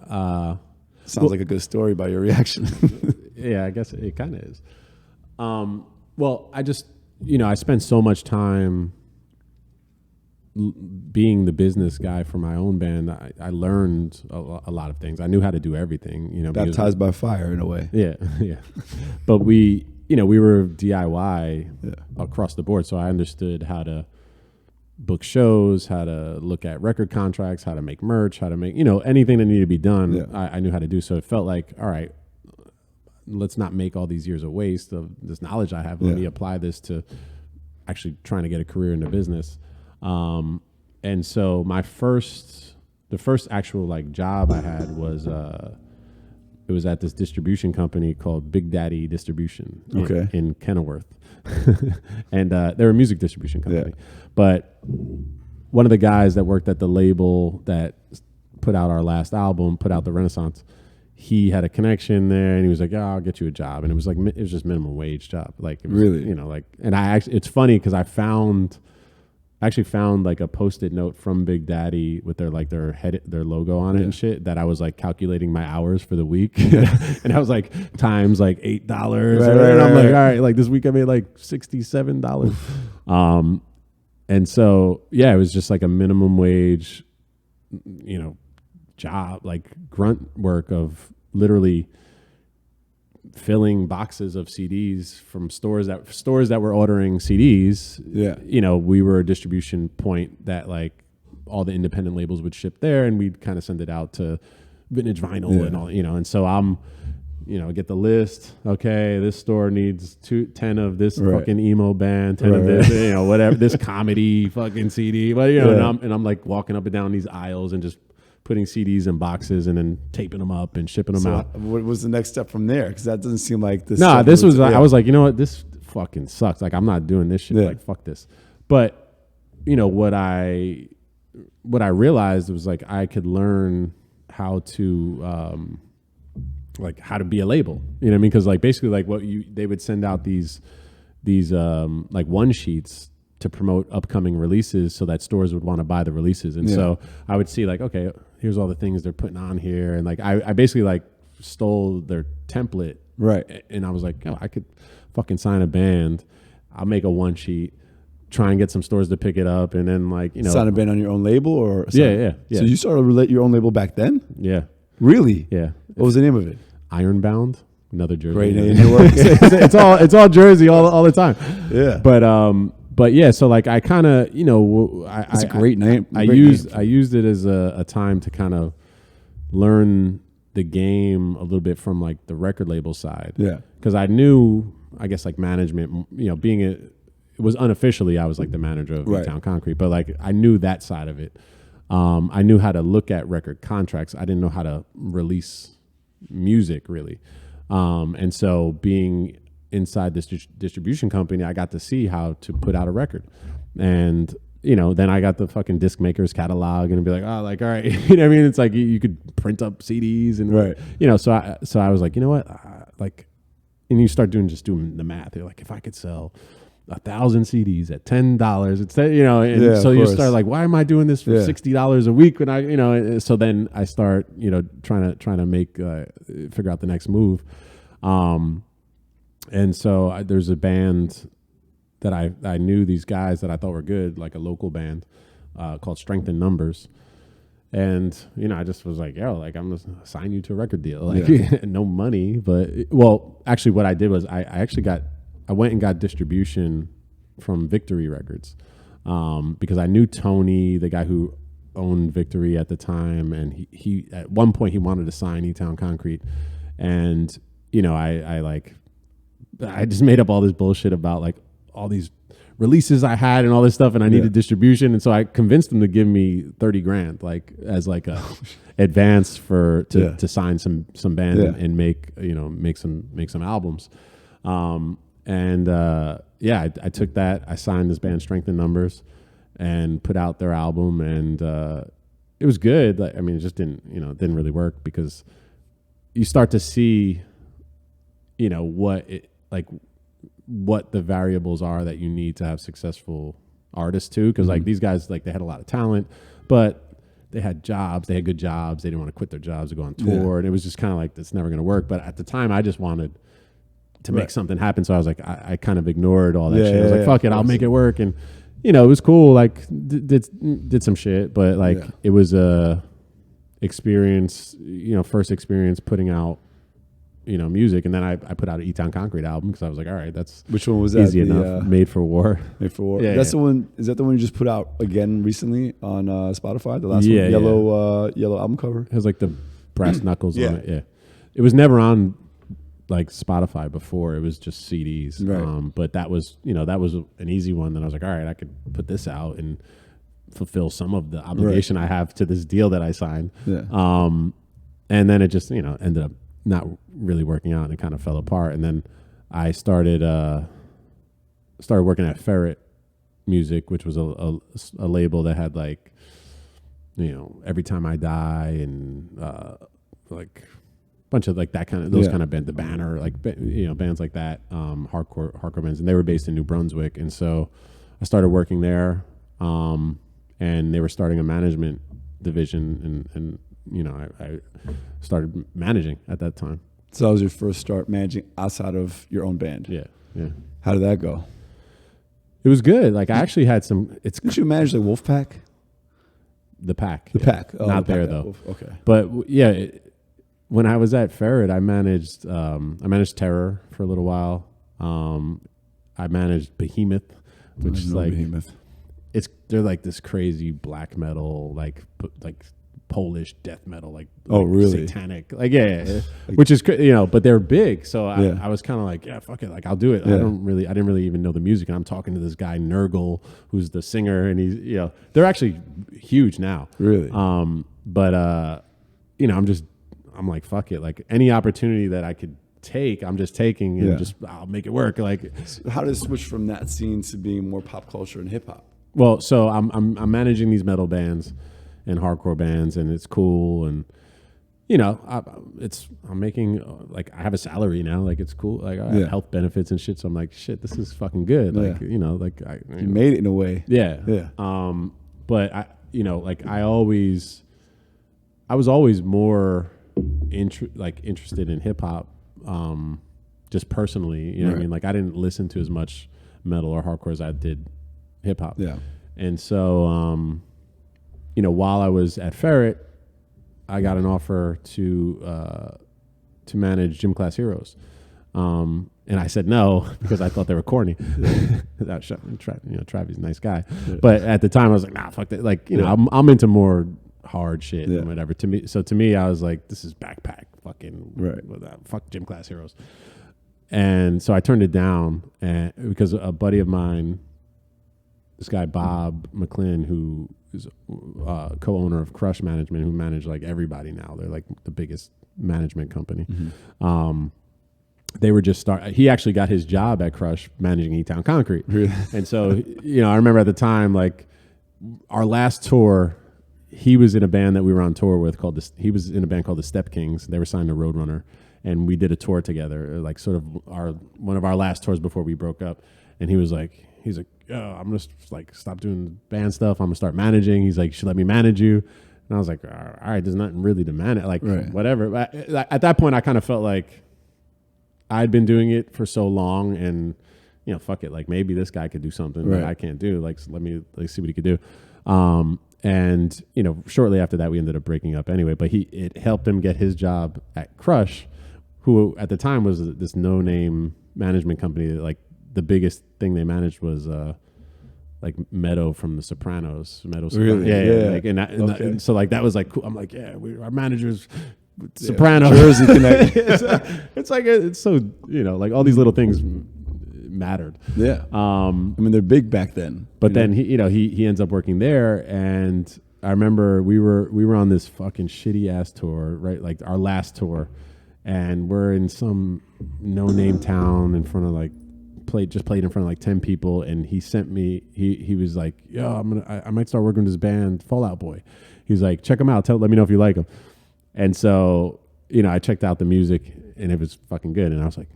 Sounds like a good story by your reaction. Yeah, I guess it kind of is. Well, I just, I spent so much time being the business guy for my own band. I learned a lot of things. I knew how to do everything. Baptized by fire in a way. Yeah, yeah. But we were DIY across the board, so I understood how to book shows, how to look at record contracts, how to make merch, how to make anything that needed to be done. Yeah. I knew how to do. So it felt like, all right, let's not make all these years a waste of this knowledge I have. Let me apply this to actually trying to get a career in the business. And so the first actual like job I had was it was at this distribution company called Big Daddy Distribution in Kenilworth. And they're a music distribution company. Yeah. But one of the guys that worked at the label that put out our last album, put out the Renaissance, he had a connection there, and he was like, I'll get you a job. And it was just minimum wage job. Like, it was, really? And it's funny because I actually found like a Post-it note from Big Daddy with their logo on it and shit, that I was like calculating my hours for the week. And I was like times like $8. And I'm like, all right, like this week I made like $67. And so, yeah, it was just like a minimum wage, job, like grunt work of literally filling boxes of CDs from stores that were ordering CDs. Yeah. You know, we were a distribution point that like all the independent labels would ship there, and we'd kind of send it out to Vintage Vinyl and all, you know. And so I'm, you know, get the list. Okay, this store needs 10 of this fucking emo band, 10 of this, you know, whatever, this comedy fucking CD. But you know, and I'm like walking up and down these aisles and just putting CDs in boxes and then taping them up and shipping them out. What was the next step from there? Because that doesn't seem like this. No, this was. I was like, you know what, this fucking sucks. Like, I'm not doing this shit. Like, fuck this. But you know what I realized was like I could learn how to like how to be a label. You know what I mean? Because like basically like they would send out these like one sheets to promote upcoming releases so that stores would want to buy the releases. And so I would see like, okay, here's all the things they're putting on here. And like, I basically like stole their template. Right. And I was like, oh, I could fucking sign a band. I'll make a one sheet, try and get some stores to pick it up. And then like, you know. Sign a band on your own label or? Yeah. So you started your own label back then? Yeah. Really? Yeah. What was the name of it? Ironbound. Another Jersey. Great name. it's all Jersey all the time. Yeah. But yeah, so like I kind of, you know, it's a great name. I used it as a time to kind of learn the game a little bit from like the record label side. Yeah. Because I knew, I guess like management, you know, it was unofficially, I was like the manager of Town Concrete, but like I knew that side of it. I knew how to look at record contracts. I didn't know how to release music really. And so being inside this distribution company, I got to see how to put out a record. And, you know, then I got the fucking disc maker's catalog and be like, oh, like, all right. You know what I mean? It's like you could print up CDs and, you know, so I was like, you know what? Like, and you start doing the math. You're like, if I could sell 1,000 CDs at $10, it's, you know, and so you start like, why am I doing this for $60 a week when I, you know, so then I start, you know, trying to make, figure out the next move. And so there's a band that I knew these guys that I thought were good, like a local band called Strength in Numbers. And, you know, I just was like, yo, like I'm going to sign you to a record deal. Like no money, but well, actually what I did was I went and got distribution from Victory Records because I knew Tony, the guy who owned Victory at the time. And he at one point he wanted to sign E-Town Concrete. And, you know, I just made up all this bullshit about like all these releases I had and all this stuff, and I needed distribution, and so I convinced them to give me $30,000 like as like a advance to sign some band and make some albums. I took that. I signed this band Strength in Numbers and put out their album, and it was good. Like, I mean, it just didn't really work because you start to see, you know, what the variables are that you need to have successful artists too. Cause like these guys, like they had a lot of talent, but they had jobs, they had good jobs. They didn't want to quit their jobs to go on tour. And it was just kind of like, it's never going to work. But at the time I just wanted to make something happen. So I was like, I kind of ignored all that shit. I was like, fuck it, I'll make it work. And you know, it was cool. Like did some shit, but like it was a experience, you know, first experience putting out, you know, music. And then I put out an E-Town Concrete album because I was like, all right, that's which one was that? Easy enough. Made for War. Made for War. That's the one. Is that the one you just put out again recently on Spotify? The last one, yellow album cover. It has like the brass knuckles on it. Yeah, it was never on like Spotify before. It was just CDs. Right. But that was an easy one. Then I was like, all right, I could put this out and fulfill some of the obligation I have to this deal that I signed. Yeah. And then it just ended up not really working out, and it kind of fell apart. And then I started working at Ferret Music, which was a label that had like, you know, Every Time I Die and like a bunch of like that kind of those kind of bands, The Banner, like bands like that, hardcore bands, and they were based in New Brunswick. And so I started working there, and they were starting a management division, and you know, I started managing at that time. So that was your first start managing outside of your own band? Yeah. How did that go? It was good. Like I actually had some... Didn't you manage the Wolfpack? The Pack. The Pack. Oh, not the there, Pack, though. Okay. But yeah, when I was at Ferret, I managed Terror for a little while. I managed Behemoth, which is like Behemoth. They're like this crazy black metal, like Polish death metal, like really satanic, like which is but they're big. So I was kind of like, yeah, fuck it, like I'll do it. I didn't really even know the music, and I'm talking to this guy Nurgle, who's the singer, and he's they're actually huge now, really. But I'm like, fuck it, like any opportunity that I could take, I'm just taking, and I'll make it work. Like, so how did it switch from that scene to being more pop culture and hip hop? Well, so I'm managing these metal bands and hardcore bands, and it's cool, and I'm making like I have a salary now, like it's cool, like I have health benefits and shit. So I'm like, shit, this is fucking good. Like you made it in a way. Yeah. But I was always more interested in hip hop, just personally. You know what I mean? Like I didn't listen to as much metal or hardcore as I did hip hop. Yeah. And so while I was at Ferret, I got an offer to manage Gym Class Heroes, and I said no because I thought they were corny. Travis, nice guy, but at the time I was like, nah, fuck that. Like I'm into more hard shit and whatever. To me, I was like, this is backpack, fucking fuck Gym Class Heroes, and so I turned it down, and because a buddy of mine, this guy Bob McClin, who is co-owner of Crush Management, who manage like everybody now. They're like the biggest management company. Mm-hmm. They were just he actually got his job at Crush managing E-Town Concrete. And so, I remember at the time, like our last tour, he was in a band that we were on tour with he was in a band called the Step Kings. They were signed to Roadrunner, and we did a tour together, like sort of one of our last tours before we broke up. And he's like, I'm gonna like stop doing band stuff. I'm gonna start managing. He's like, should let me manage you. And I was like, all right, there's nothing really to manage, like whatever. But at that point, I kind of felt like I'd been doing it for so long, and fuck it, like maybe this guy could do something that I can't do. Like, so let me see what he could do. And shortly after that, we ended up breaking up anyway. But it helped him get his job at Crush, who at the time was this no-name management company that, like, the biggest thing they managed was like Meadow from The Sopranos. Really? Yeah. And so like that was like cool. I'm like, our managers, Sopranos, Jersey Connect. it's so like all these little things mattered. Yeah. I mean, they're big back then. But then he ends up working there, and I remember we were on this fucking shitty ass tour, right? Like our last tour, and we're in some no-name town in front of like. Played in front of like 10 people, and he sent me. He was like, "Yo, I might start working with this band, Fall Out Boy." He's like, "Check them out. Let me know if you like them." And so, I checked out the music, and it was fucking good. And I was like,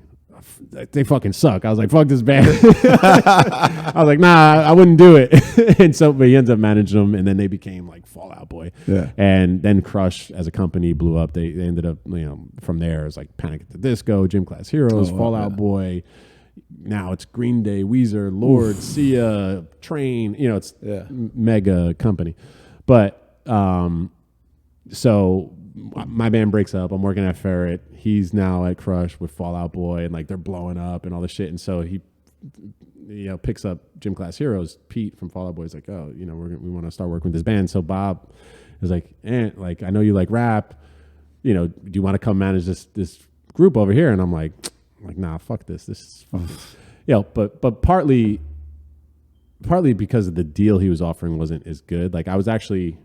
"They fucking suck." I was like, "Fuck this band." I was like, "Nah, I wouldn't do it." And so, but he ends up managing them, and then they became like Fall Out Boy. Yeah. And then Crush as a company blew up. They ended up, from there, it was like Panic at the Disco, Gym Class Heroes, Fall Out Boy. Now it's Green Day, Weezer, Lord, Sia, Train. It's mega company. But so my band breaks up. I'm working at Ferret. He's now at Crush with Fall Out Boy, and like they're blowing up and all this shit. And so he picks up Gym Class Heroes. Pete from Fall Out Boy is like, oh, we want to start working with this band. So Bob is like, like I know you like rap. Do you want to come manage this group over here? And I'm like, nah, fuck this. This is fucking, but partly because of the deal he was offering wasn't as good. Like I was actually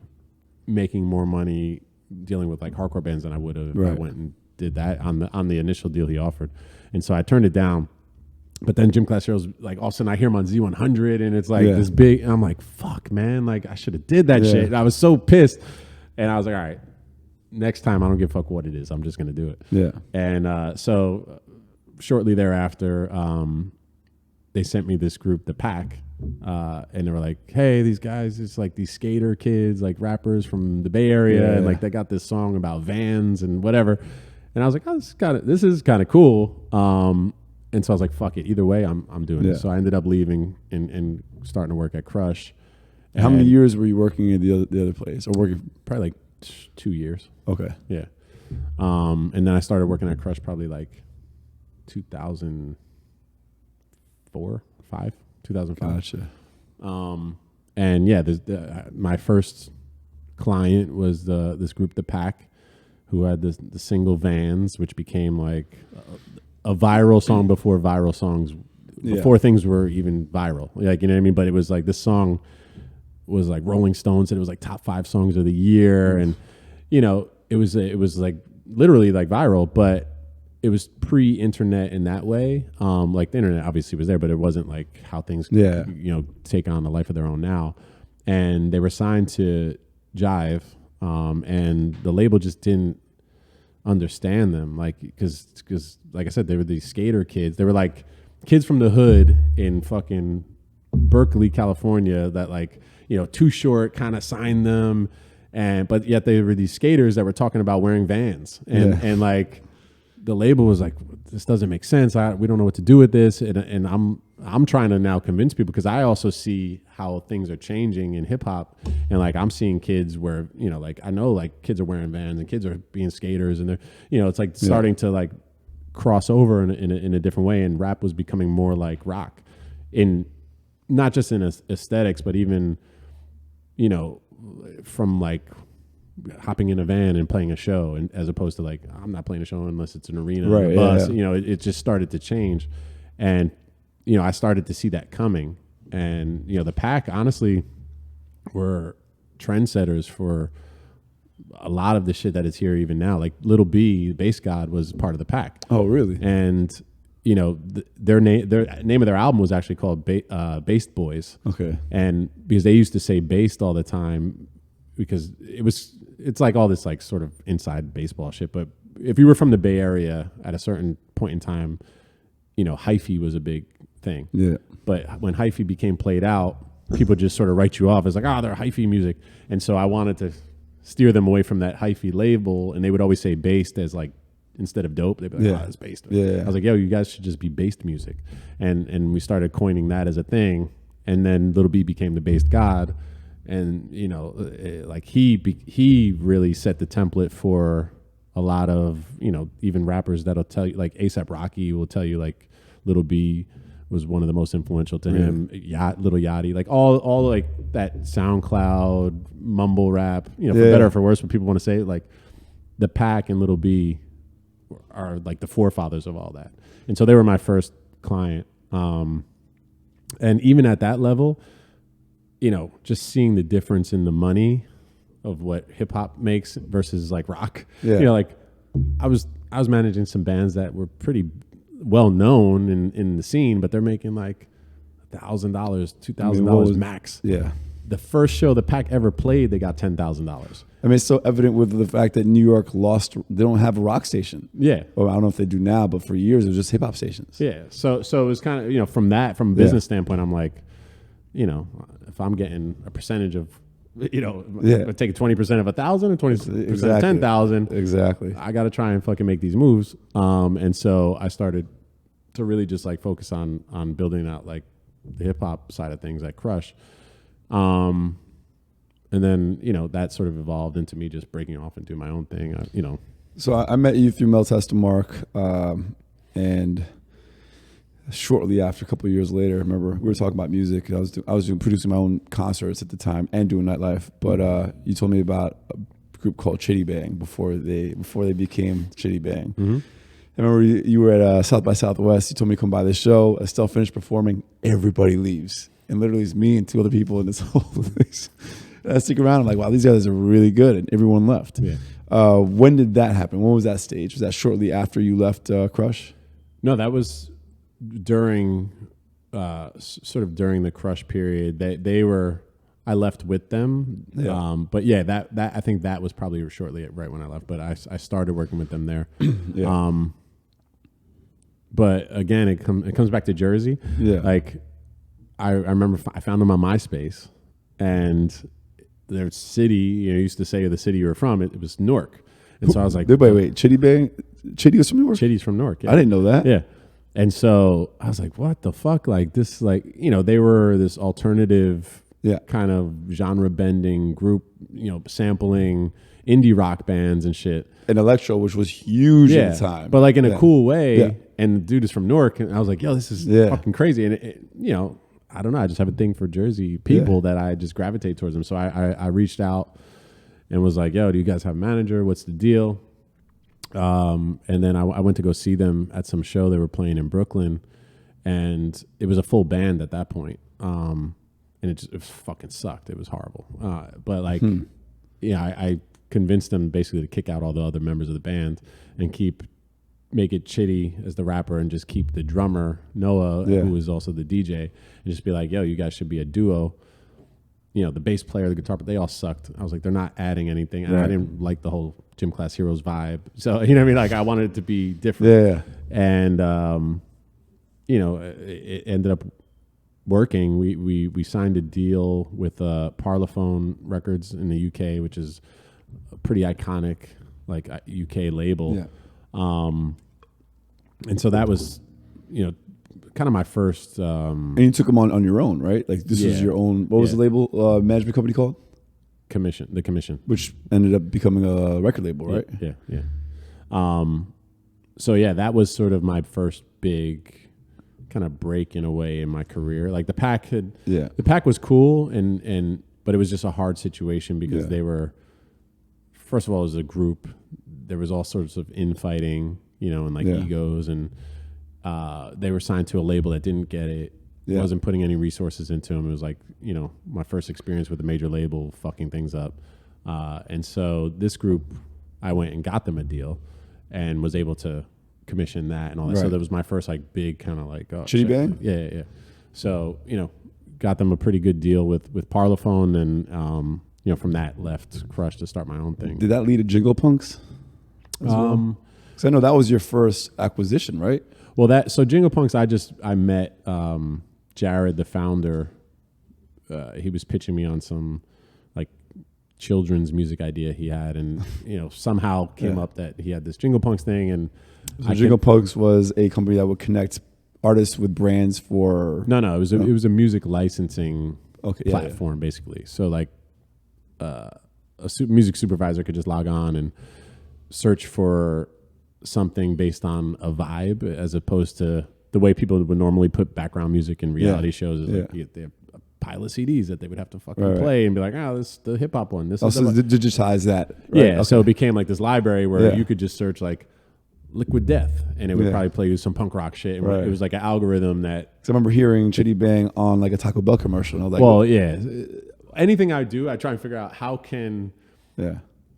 making more money dealing with like hardcore bands than I would have if I went and did that on the initial deal he offered. And so I turned it down. But then Gym Class Heroes, like all of a sudden I hear him on Z100, and it's like this big, and I'm like, fuck, man, like I should have did that shit. And I was so pissed. And I was like, all right, next time I don't give a fuck what it is. I'm just going to do it. Yeah. And so shortly thereafter, they sent me this group, The Pack, and they were like, hey, these guys, it's like these skater kids, like rappers from the Bay Area, and like they got this song about vans and whatever. And I was like, oh, this is kind of cool. And so I was like, fuck it, either way, I'm doing it. So I ended up leaving and starting to work at Crush. And how many years were you working at the other place, or working? Probably like 2 years. Okay. Yeah. And then I started working at Crush probably like 2005. Gotcha. And yeah, my first client was this group, The Pack, who had the single Vans, which became like a viral song before viral songs, before things were even viral. Like, you know what I mean? But it was like, this song was like Rolling Stones said it was like top 5 songs of the year. And, you know, it was like literally like viral, but it was pre-internet in that way. Like the internet obviously was there, but it wasn't like how things, you know, take on a life of their own now. And they were signed to Jive, and the label just didn't understand them, like because like I said, they were these skater kids. They were like kids from the hood in fucking Berkeley, California, that like, you know, Too Short kind of signed them, but yet they were these skaters that were talking about wearing Vans, and like the label was like, this doesn't make sense. We don't know what to do with this, and I'm trying to now convince people, because I also see how things are changing in hip hop, and like I'm seeing kids where, you know, like I know like kids are wearing Vans and kids are being skaters, and they're, you know, it's like starting to like cross over in a different way, and rap was becoming more like rock, in not just in aesthetics, but even, you know, from like hopping in a van and playing a show, and as opposed to like, I'm not playing a show unless it's an arena, or a bus. You know, it just started to change, and you know, I started to see that coming. And you know, the Pack honestly were trendsetters for a lot of the shit that is here even now. Like Little B, Bass God, was part of the Pack. Oh, really? And you know, their name of their album was actually called Based Boys. Okay. And because they used to say based all the time, because it's like all this like sort of inside baseball shit. But if you were from the Bay Area at a certain point in time, you know, hyphy was a big thing. Yeah. But when hyphy became played out, people just sort of write you off as like, they're hyphy music. And so I wanted to steer them away from that hyphy label, and they would always say based as like, instead of dope, they'd be like, it's based. Yeah. I was like, yo, you guys should just be based music. And we started coining that as a thing. And then Little B became the Based God. And, you know, like he really set the template for a lot of, you know, even rappers that'll tell you, like A$AP Rocky will tell you like Little B was one of the most influential to him. Little Yachty, like all like that SoundCloud mumble rap, you know, for better or for worse, what people want to say, like the Pack and Little B are like the forefathers of all that. And so they were my first client. And even at that level, you know, just seeing the difference in the money of what hip hop makes versus like rock. You know, like I was managing some bands that were pretty well known in the scene, but they're making like $1,000, $2,000 max. Yeah. The first show the Pack ever played, they got $10,000. I mean, it's so evident with the fact that New York they don't have a rock station. Yeah. Or I don't know if they do now, but for years it was just hip hop stations. Yeah. So it was kind of, you know, from a business standpoint, I'm like, you know, if I'm getting a percentage of, you know, take 20% of 1,000 and 20% of 10,000. Exactly. I got to try and fucking make these moves. And so I started to really just like focus on building out like the hip hop side of things at Crush. And then, you know, that sort of evolved into me just breaking off and doing my own thing, you know. So I met you through Mel Testamark, and shortly after, a couple of years later, I remember we were talking about music. I was producing my own concerts at the time and doing nightlife. But you told me about a group called Chitty Bang before they became Chitty Bang. Mm-hmm. I remember you were at South by Southwest. You told me to come by the show. I still finished performing. Everybody leaves. And literally it's me and 2 other people in this whole place. I stick around. I'm like, wow, these guys are really good. And everyone left. Yeah. When did that happen? When was that stage? Was that shortly after you left Crush? No, that was during sort of during the Crush period. I left with them. Yeah. But yeah, that I think that was probably shortly right when I left. But I started working with them there. Yeah. But again, it comes back to Jersey. Yeah. Like I remember I found them on MySpace, and their city, you know, used to say the city you were from, it was Newark. And so I was like, wait, Chitty Bang? Chitty was from Newark? Chitty's from Newark. Yeah. I didn't know that. Yeah. And so I was like, what the fuck? Like this, like, you know, they were this alternative kind of genre bending group, sampling indie rock bands and shit. And electro, which was huge at the time. But like in a cool way. Yeah. And the dude is from Newark. And I was like, yo, this is fucking crazy. And, I don't know. I just have a thing for Jersey people that I just gravitate towards them. So I reached out and was like, yo, do you guys have a manager? What's the deal? And then I went to go see them at some show they were playing in Brooklyn. And it was a full band at that point. And it fucking sucked. It was horrible. But like, I convinced them basically to kick out all the other members of the band and make it Chitty as the rapper and just keep the drummer, Noah, who was also the DJ, and just be like, yo, you guys should be a duo. The bass player, the guitar, but they all sucked. I was like, they're not adding anything. And I didn't like the whole Gym Class Heroes vibe. So, you know what I mean? Like I wanted it to be different. Yeah. And, it ended up working. We signed a deal with Parlophone Records in the UK, which is a pretty iconic like UK label. Yeah. And so that was, kind of my first. And you took them on your own, right? Like this was your own. What was the label management company called? The Commission, which ended up becoming a record label, right? Yeah. So that was sort of my first big kind of break in a way in my career. Like the Pack was cool but it was just a hard situation because they were, first of all, as a group, there was all sorts of infighting, and like egos, and they were signed to a label that didn't get it. Wasn't putting any resources into them. It was like, my first experience with a major label fucking things up. And so this group, I went and got them a deal and was able to commission that and all that. Right. So that was my first like big kind of like Chitty Bang? Yeah. So, got them a pretty good deal with Parlophone and from that left Crush to start my own thing. Did that lead to Jingle Punks? Because I know that was your first acquisition, right? Well, so Jingle Punks, I met Jared, the founder. He was pitching me on some like children's music idea he had, and somehow came up that he had this Jingle Punks thing. And so Jingle Punks was a company that would connect artists with brands for. No, it was a music licensing platform basically. So like a music supervisor could just log on and search for something based on a vibe, as opposed to the way people would normally put background music in reality shows. Is like they have a pile of CDs that they would have to fucking play and be like, this the hip hop one. This is digitize that. Right? Yeah. Okay. So it became like this library where you could just search like Liquid Death, and it would probably play you some punk rock shit. And it was like an algorithm that. So I remember hearing Chitty Bang on like a Taco Bell commercial. And I was like, anything I do, I try and figure out how can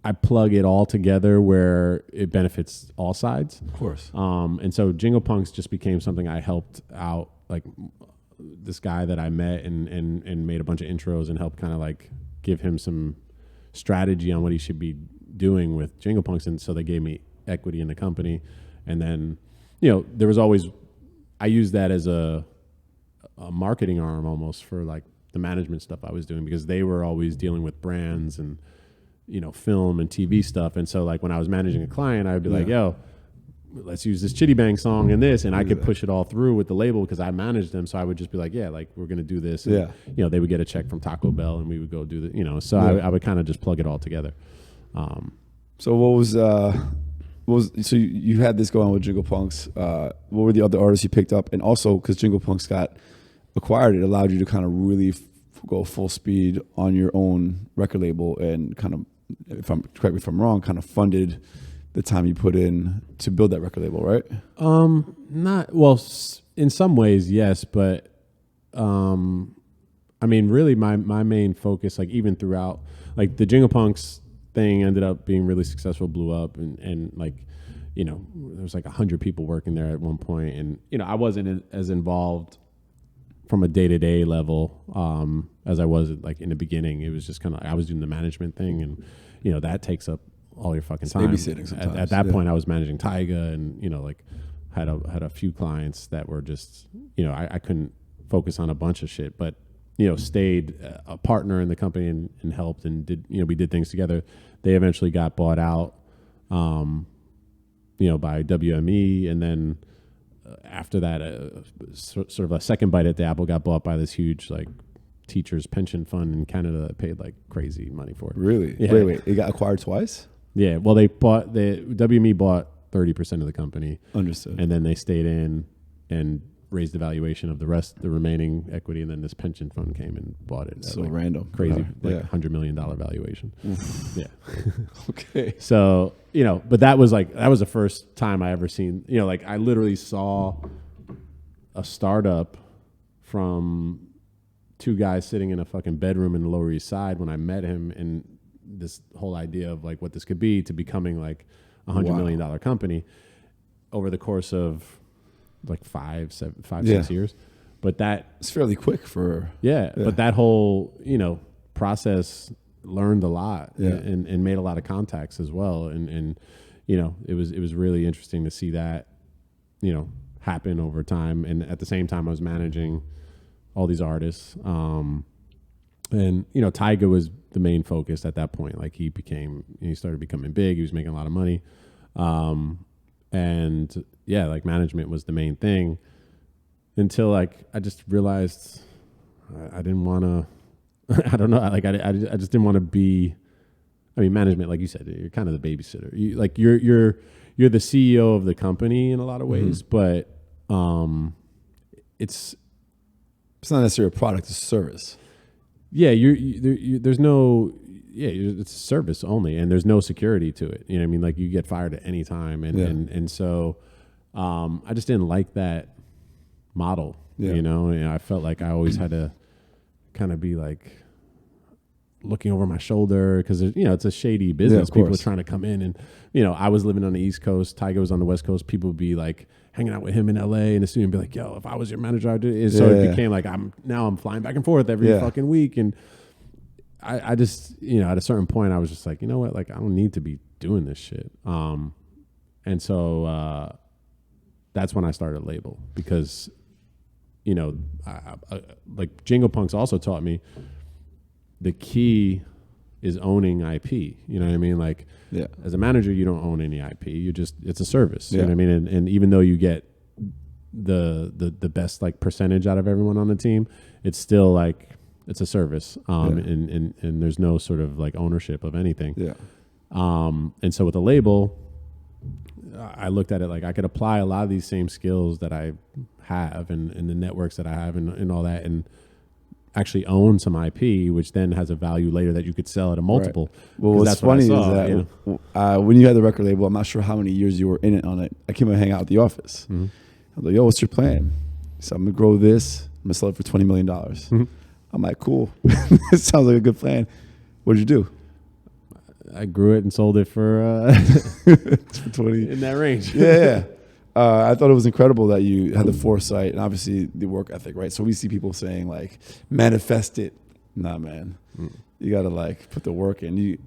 I plug it all together where it benefits all sides. Of course. And so Jingle Punks just became something I helped out, like this guy that I met and made a bunch of intros and helped kind of like give him some strategy on what he should be doing with Jingle Punks. And so they gave me equity in the company. And then, there was always, I used that as a marketing arm almost for like the management stuff I was doing, because they were always dealing with brands and, film and TV stuff. And so like when I was managing a client, I'd be like, yo, let's use this Chitty Bang song and this, and I could push it all through with the label because I managed them. So I would just be like, like we're going to do this. And, they would get a check from Taco Bell and we would go do the, so I would kind of just plug it all together. So so you had this going on with Jingle Punks. What were the other artists you picked up? And also, because Jingle Punks got acquired, it allowed you to kind of really go full speed on your own record label and kind of, correct me if I'm wrong, kind of funded the time you put in to build that record label, right? In some ways, yes, but really my main focus, like even throughout, like the Jingle Punks thing ended up being really successful, blew up, and like, there was like 100 people working there at one point, and I wasn't as involved from a day-to-day level as I was like in the beginning. It was just kind of, I was doing the management thing, and that takes up all your fucking time. Babysitting sometimes. At that point I was managing Tyga, and like had a few clients that were just I couldn't focus on a bunch of shit, but stayed a partner in the company and helped and did we did things together. They eventually got bought out by WME, and then after that, sort of a second bite at the apple, got bought by this huge like teachers pension fund in Canada that paid like crazy money for it. Really? Yeah. Wait. It got acquired twice? Yeah. Well, WME bought 30% of the company. Understood. And then they stayed in and raised the valuation of the remaining equity, and then this pension fund came and bought it. So random. Crazy, $100 million valuation. Yeah. Okay. So, but that was the first time I ever seen, like I literally saw a startup from two guys sitting in a fucking bedroom in the Lower East Side when I met him, and this whole idea of like what this could be to becoming like $100 million company over the course of like 6 years. But it's fairly quick for but that whole process learned a lot and made a lot of contacts as well, and it was really interesting to see that happen over time. And at the same time I was managing all these artists, and Tyga was the main focus at that point. Like he started becoming big, he was making a lot of money, and like management was the main thing until like I just realized I didn't want to I don't know, like I just didn't want to be, management, like you said, you're kind of the babysitter. You're the CEO of the company in a lot of ways, but it's not necessarily a product, it's a service. Yeah, there's no, it's a service only, and there's no security to it. You know what I mean? Like you get fired at any time, and so I just didn't like that model. Yeah. And I felt like I always had to kind of be like looking over my shoulder because it's a shady business. People are trying to come in, and I was living on the East Coast, Tyga was on the West Coast. People would be like hanging out with him in LA, and the student would be like, "Yo, if I was your manager, I'd do it." So it became like I'm flying back and forth every fucking week, and I just at a certain point I was just like, you know what, like I don't need to be doing this shit. And so that's when I started a label, because like Jingle Punks also taught me the key is owning IP. You know what I mean? Like as a manager, you don't own any IP. It's a service. You know what I mean? And even though you get the best like percentage out of everyone on the team, it's still like it's a service. And there's no sort of like ownership of anything. Yeah. And so with a label, I looked at it like I could apply a lot of these same skills that I have and the networks that I have and all that, and actually own some IP, which then has a value later that you could sell at a multiple. Right. Well, what's funny is that when you had the record label, I'm not sure how many years you were in it on it. I came and hang out at the office. Mm-hmm. I was like, "Yo, what's your plan?" So I'm gonna grow this. I'm gonna sell it for $20 million. Mm-hmm. I'm like, "Cool, it sounds like a good plan." What did you do? I grew it and sold it for, for 20 in that range. Yeah. I thought it was incredible that you had the foresight and obviously the work ethic, right? So we see people saying like, manifest it. Nah, man. You got to like put the work in. You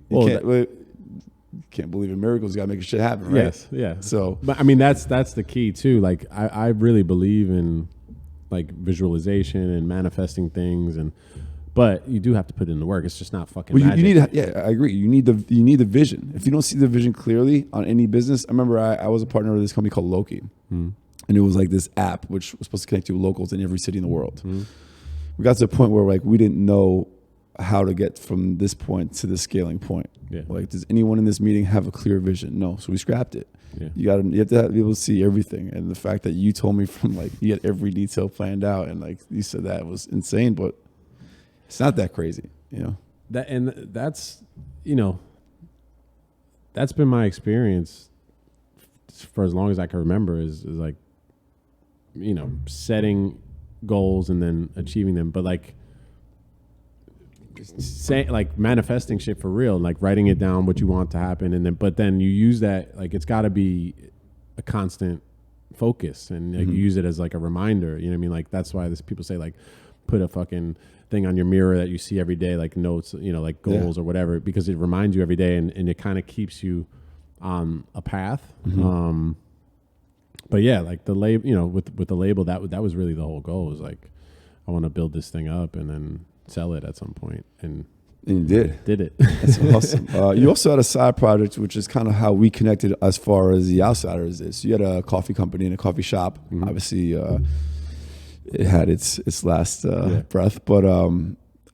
can't believe in miracles. You got to make shit happen, right? Yes, yeah. So, but that's the key too. Like I really believe in like visualization and manifesting things, but you do have to put in the work. It's just not fucking magic. I agree. You need the vision. If you don't see the vision clearly on any business, I remember I was a partner with this company called Loki, and it was like this app which was supposed to connect you with locals in every city in the world. We got to a point where like we didn't know how to get from this point to the scaling point. Yeah. Like, does anyone in this meeting have a clear vision? No, so we scrapped it. Yeah. You have to be able to see everything, and the fact that you told me from like you had every detail planned out, and like you said that was insane, but it's not that crazy, That's been my experience for as long as I can remember is like, setting goals and then achieving them, but like manifesting shit for real, like writing it down what you want to happen, but then you use that, like it's got to be a constant focus, and like, you use it as like a reminder. You know what I mean? Like that's why people say like put a fucking thing on your mirror that you see every day, like notes, like goals or whatever, because it reminds you every day, and it kind of keeps you on a path. But yeah, like the label, with the label, that was really the whole goal. Was like, I want to build this thing up and then sell it at some point, and you did it. That's awesome. You also had a side project, which is kind of how we connected as far as the outsiders is. You had a coffee company and a coffee shop. Obviously, it had its last breath, but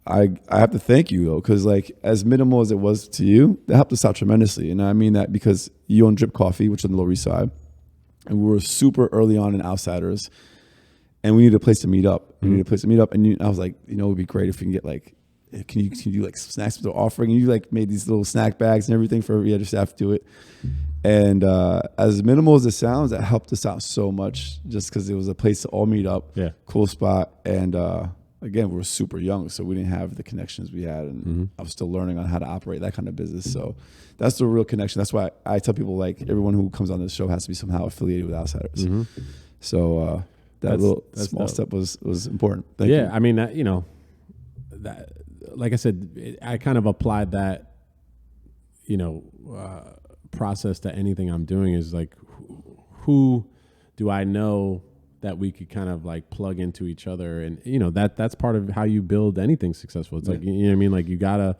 I have to thank you though, because like as minimal as it was to you, that helped us out tremendously. And I mean that because you own Drip Coffee, which is on the Lower East Side, and we were super early on in Outsiders, and we needed a place to meet up. We needed a place to meet up, and I was like, you know, it would be great if we can get like, can you do like snacks they're offering? And you like made these little snack bags and everything for every other staff to do it. And as minimal as it sounds, that helped us out so much, just because it was a place to all meet up. Yeah, cool spot, and again, we were super young, so we didn't have the connections we had, and I was still learning on how to operate that kind of business. So that's the real connection. That's why I tell people, like, everyone who comes on this show has to be somehow affiliated with Outsiders. So that that's small step was important. Thank you. I mean, that, you know, that, like I said, I kind of applied that, you know, process to anything I'm doing. Is like, who do I know that we could kind of like plug into each other, and you know that's part of how you build anything successful. It's like, you know what I mean, like you gotta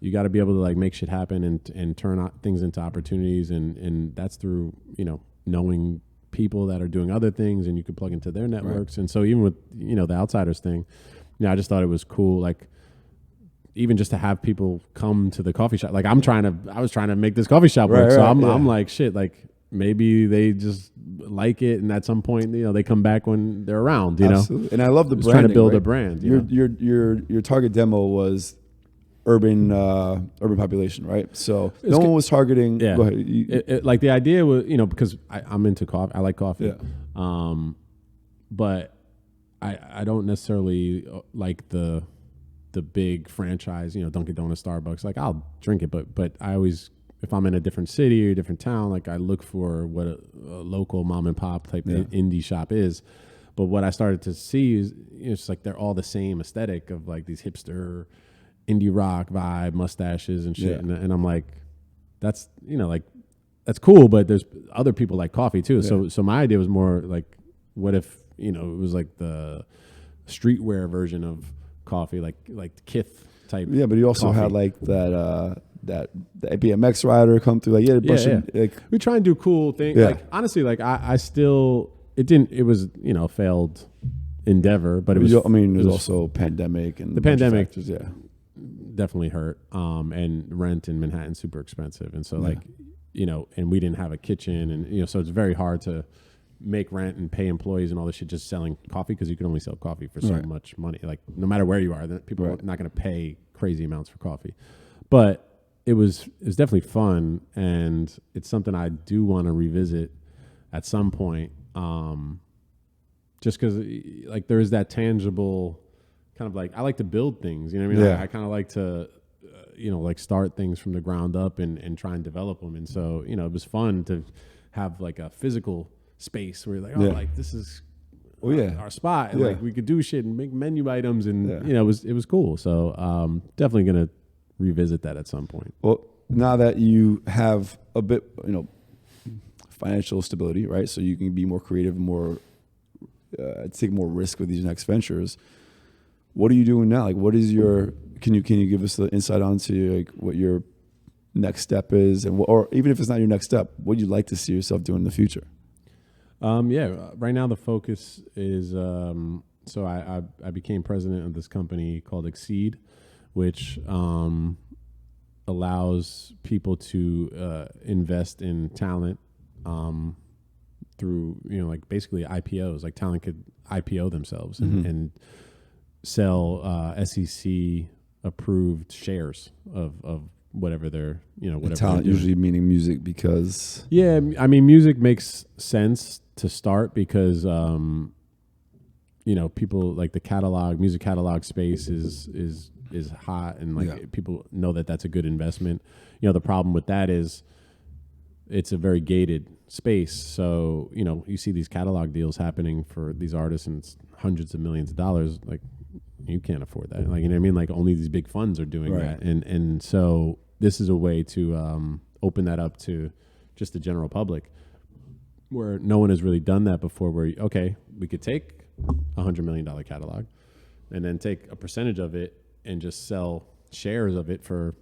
be able to like make shit happen and turn things into opportunities, and that's through, you know, knowing people that are doing other things, and you can plug into their networks. And so even with, you know, the Outsiders thing, you know, I just thought it was cool, like even just to have people come to the coffee shop. Like I was trying to make this coffee shop work, so I'm like, shit, like maybe they just like it, and at some point, you know, they come back when they're around, you know. And I love the branding. Trying to build a brand. Your target demo was urban population, right? So no one was targeting. Yeah. Go ahead. Like the idea was, you know, because I'm into coffee. I like coffee. Yeah. But I don't necessarily like the big franchise, you know, Dunkin' Donuts, Starbucks. Like I'll drink it, but I always, if I'm in a different city or a different town, like I look for what a local mom and pop type indie shop is. But what I started to see is, you know, it's like they're all the same aesthetic of like these hipster indie rock vibe, mustaches and shit. Yeah. And I'm like, that's, you know, like that's cool, but there's other people like coffee too. Yeah. So my idea was more like, what if, you know, it was like the streetwear version of coffee, like Kith type. Yeah, but you also had like that the BMX rider come through. Like like we try and do cool things. Yeah. Like honestly, like I still, it was, you know, a failed endeavor, but it was. I mean, there's also pandemic and the pandemic. Factors, definitely hurt. And rent in Manhattan's super expensive, and so like, you know, and we didn't have a kitchen, and you know, so it's very hard to make rent and pay employees and all this shit just selling coffee, because you can only sell coffee for so much money. Like no matter where you are, people are not going to pay crazy amounts for coffee. But it was definitely fun, and it's something I do want to revisit at some point. Just because like there is that tangible kind of like, I like to build things, you know what I mean? I kind of like to you know, like start things from the ground up and try and develop them. And so, you know, it was fun to have like a physical space where you're like, like this is our spot, and like we could do shit and make menu items, and you know, it was cool. So definitely gonna revisit that at some point. Well, now that you have a bit, you know, financial stability, right? So you can be more creative, more take more risk with these next ventures. What are you doing now? Like, what is your? Can you give us the insight onto like what your next step is, and or even if it's not your next step, what you'd like to see yourself doing in the future? Right now the focus is, so I became president of this company called Exceed, which allows people to invest in talent through, you know, like basically IPOs. Like talent could IPO themselves and sell SEC approved shares of whatever they're, you know, whatever talent, usually meaning music, because I mean, music makes sense to start because you know, people like the music catalog space is hot, and like people know that that's a good investment. You know, the problem with that is it's a very gated space. So, you know, you see these catalog deals happening for these artists, and it's hundreds of millions of dollars. Like, you can't afford that. Like, you know what I mean? Like, only these big funds are doing that. And so this is a way to open that up to just the general public, where no one has really done that before, where, okay, we could take $100 million catalog and then take a percentage of it and just sell shares of it for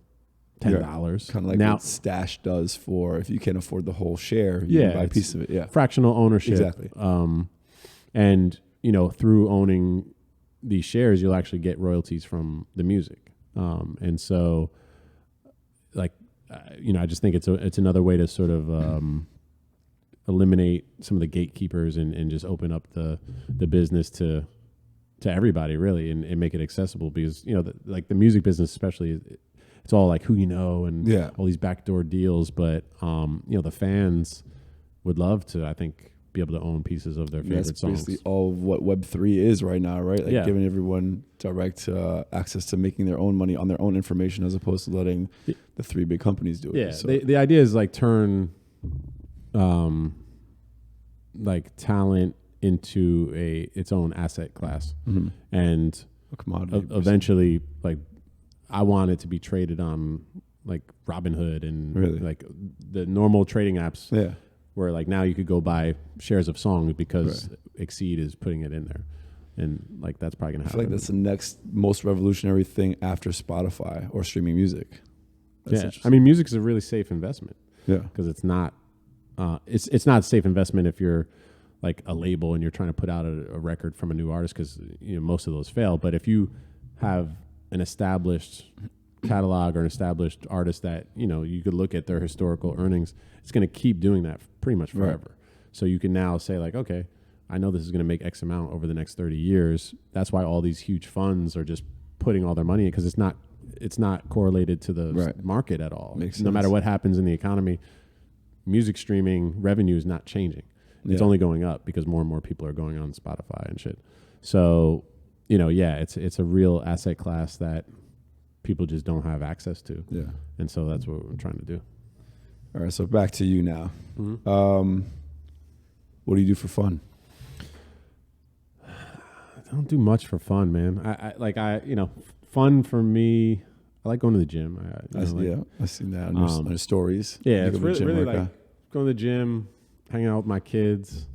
$10. Kind of like what Stash does for, if you can't afford the whole share, you can buy a piece of it. Fractional ownership. Exactly. And, you know, through owning these shares, you'll actually get royalties from the music. And so, like, I just think it's another way to sort of eliminate some of the gatekeepers and just open up the business to everybody, really, and make it accessible, because like the music business especially, it's all like who you know and all these backdoor deals, but the fans would love to, I think, be able to own pieces of their favorite songs. That's basically all of what Web3 is right now, right? Like giving everyone direct access to making their own money on their own information, as opposed to letting the three big companies do it. Yeah, so. the idea is like turn like talent into its own asset class, and a commodity. Eventually, like, I want it to be traded on like Robinhood and like the normal trading apps. Yeah. Where like now you could go buy shares of songs because Exceed is putting it in there, and like that's probably gonna happen. I feel like that's the next most revolutionary thing after Spotify or streaming music. That's I mean, music is a really safe investment. Yeah, because it's not it's not a safe investment if you're like a label and you're trying to put out a record from a new artist, because most of those fail. But if you have an established catalog or an established artist that you could look at their historical earnings, it's going to keep doing that pretty much forever. So you can now say like, okay, I know this is going to make X amount over the next 30 years. That's why all these huge funds are just putting all their money in, because it's not correlated to the market at all. Makes no sense. Matter what happens in the economy, music streaming revenue is not changing. It's only going up because more and more people are going on Spotify and shit. So it's a real asset class that people just don't have access to. Yeah. And so that's what we're trying to do. All right. So back to you now. What do you do for fun? I don't do much for fun, man. Fun for me, I like going to the gym. I've seen that on your stories. Yeah. It's really like going to the gym, hanging out with my kids,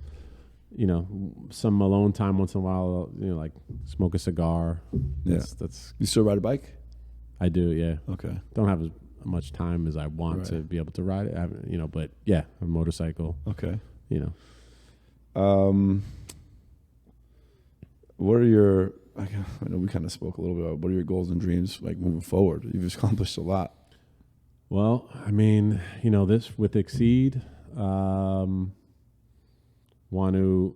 some alone time once in a while, like smoke a cigar. That's You still ride a bike? I do, yeah. Okay. Don't have as much time as I want to be able to ride it. But yeah, a motorcycle. Okay. What are your? I know we kind of spoke a little bit about what are your goals and dreams like moving forward? You've accomplished a lot. Well, I mean, this with Exceed, want to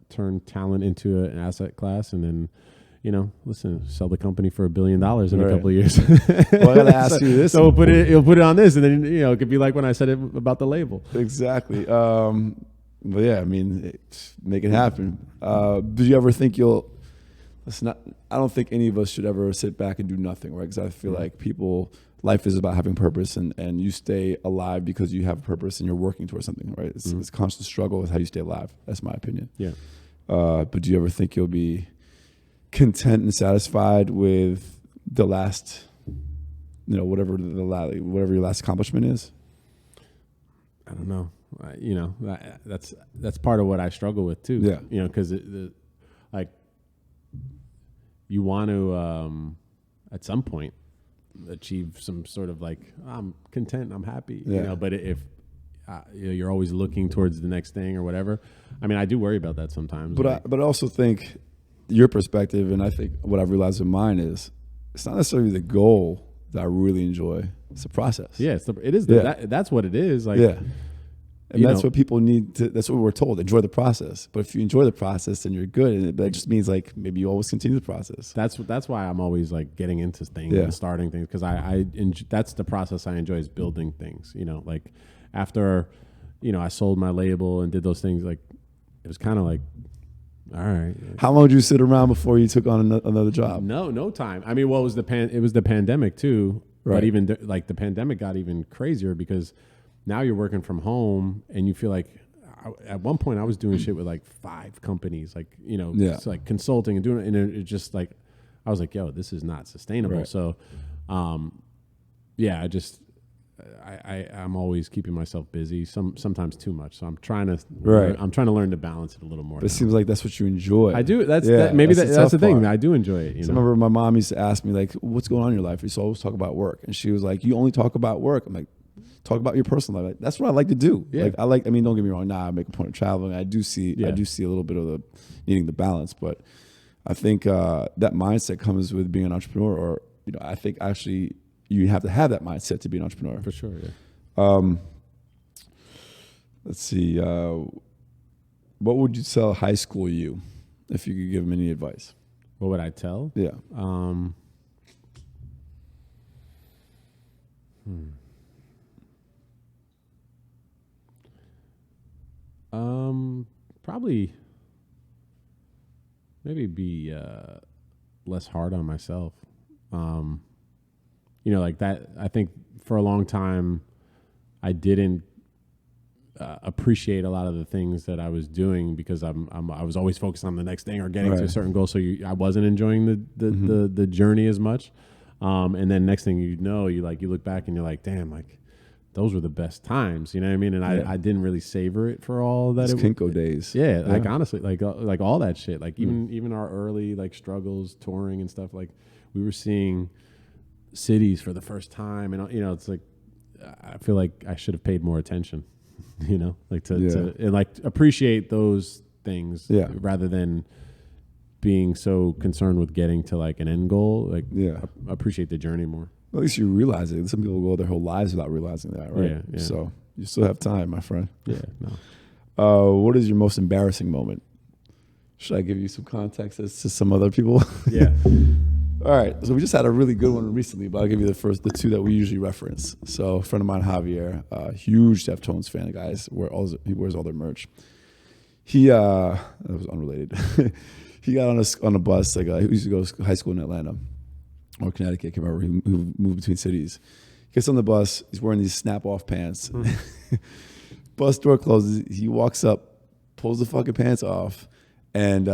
turn talent into an asset class, and then sell the company for $1 billion in a couple of years. Well, I gotta ask you this. So you'll put it on this, and then it could be like when I said it about the label. Exactly. But yeah, I mean, make it happen. Do you ever think I don't think any of us should ever sit back and do nothing, right? Because I feel like life is about having purpose, and you stay alive because you have a purpose and you're working towards something, right? It's a constant struggle with how you stay alive. That's my opinion. Yeah. But do you ever think you'll be content and satisfied with the last, whatever your last accomplishment is? I don't know. That's part of what I struggle with too. Yeah. Because you want to at some point achieve some sort of like, I'm content, I'm happy. But if you're always looking towards the next thing or whatever, I mean, I do worry about that sometimes. But I also think your perspective, and I think what I've realized in mine is, it's not necessarily the goal that I really enjoy. It's the process. Yeah, that's what it is. Like, and that's what people need to. That's what we're told. Enjoy the process. But if you enjoy the process, then you're good. And that just means like maybe you always continue the process. That's why I'm always like getting into things and starting things, because that's the process I enjoy, is building things. Like after I sold my label and did those things, like it was kind of like, all right. How long did you sit around before you took on another job? No time. I mean, it was the pandemic too. Right. But even like the pandemic got even crazier, because now you're working from home and you feel like, at one point I was doing shit with like 5 companies, like, it's like consulting and doing it. And it just like, I was like, yo, this is not sustainable. Right. So, I'm always keeping myself busy, sometimes too much. So I'm trying to learn to balance it a little more. But it seems like that's what you enjoy. I do. That's the thing. Part. I do enjoy it. I remember my mom used to ask me like, what's going on in your life? We used to always talk about work. And she was like, you only talk about work. I'm like, talk about your personal life. Like, that's what I like to do. Yeah. Like, I mean, don't get me wrong. I make a point of traveling. I do see a little bit of the needing the balance, but I think that mindset comes with being an entrepreneur, or I think actually you have to have that mindset to be an entrepreneur. For sure, yeah. Let's see. What would you tell high school you if you could give them any advice? What would I tell? Yeah. Probably maybe be less hard on myself. Like that. I think for a long time, I didn't appreciate a lot of the things that I was doing because I was always focused on the next thing or getting to a certain goal. So I wasn't enjoying the journey as much. And then next thing you know, you look back and you're like, damn, like those were the best times. You know what I mean? And I didn't really savor it for all that. Kinko days. Yeah. Like honestly, like all that shit, like even our early like struggles touring and stuff, like we were seeing cities for the first time. And it's like, I feel like I should have paid more attention. Like to and like appreciate those things rather than being so concerned with getting to like an end goal. Like appreciate the journey more. At least you realize it. Some people go their whole lives without realizing that, right? Yeah. So you still have time, my friend. Yeah. No. What is your most embarrassing moment? Should I give you some context as to some other people? Yeah. All right. So we just had a really good one recently, but I'll give you the two that we usually reference. So a friend of mine, Javier, huge Deftones fan, guys. He wears all their merch. That was unrelated. He got on a bus. Like he used to go to high school in Atlanta or Connecticut. I can't remember. He moved between cities. He gets on the bus. He's wearing these snap-off pants. Bus door closes. He walks up, pulls the fucking pants off, and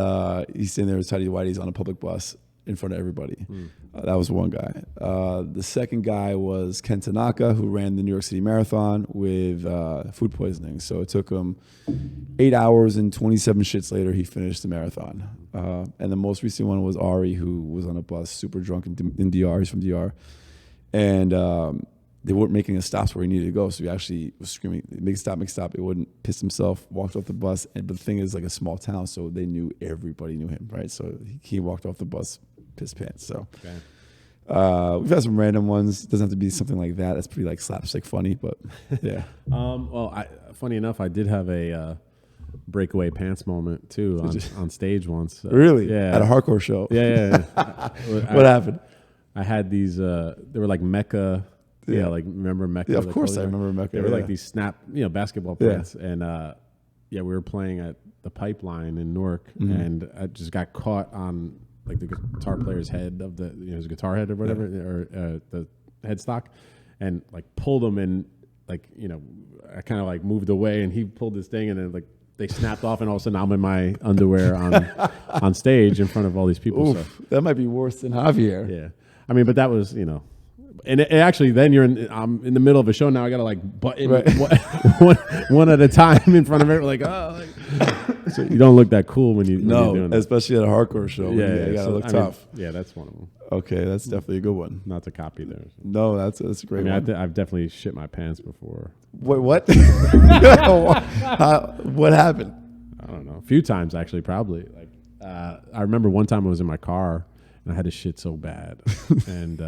he's sitting there with tidy whities on a public bus in front of everybody. That was one guy. The second guy was Ken Tanaka, who ran the New York City Marathon with food poisoning. So it took him 8 hours and 27 shits later, he finished the marathon. And the most recent one was Ari, who was on a bus, super drunk in DR. He's from DR. And they weren't making a stops where he needed to go. So he actually was screaming, make a stop. It wouldn't piss himself, walked off the bus. But the thing is, like a small town, so they knew everybody knew him, right? So he walked off the bus, piss pants. So we've had some random ones. It doesn't have to be something like that. That's pretty like slapstick funny, but yeah. Well, funny enough, I did have a breakaway pants moment too on stage once. Really? Yeah. At a hardcore show? Yeah. What happened? I had these, they were like Mecca. Yeah, like remember Mecca? Yeah, of course I remember Mecca. They were like these snap, basketball pants. And we were playing at the Pipeline in Newark, and I just got caught on like the guitar player's head of the his guitar head or whatever, or the headstock, and like pulled him and like I kind of like moved away, and he pulled this thing, and then like they snapped off, and all of a sudden I'm in my underwear on stage in front of all these people. Oof, so that might be worse than Javier. Yeah, I mean, but that was And actually, then I'm in the middle of a show now. I gotta like button one at a time in front of everyone. So you don't look that cool when you're doing that. Especially at a hardcore show. Yeah, you gotta look tough. That's one of them. Okay, that's definitely a good one. Not to copy there. No, that's a great one. I've definitely shit my pants before. Wait, what? What happened? I don't know. A few times actually, probably. Like I remember one time I was in my car and I had to shit so bad, and.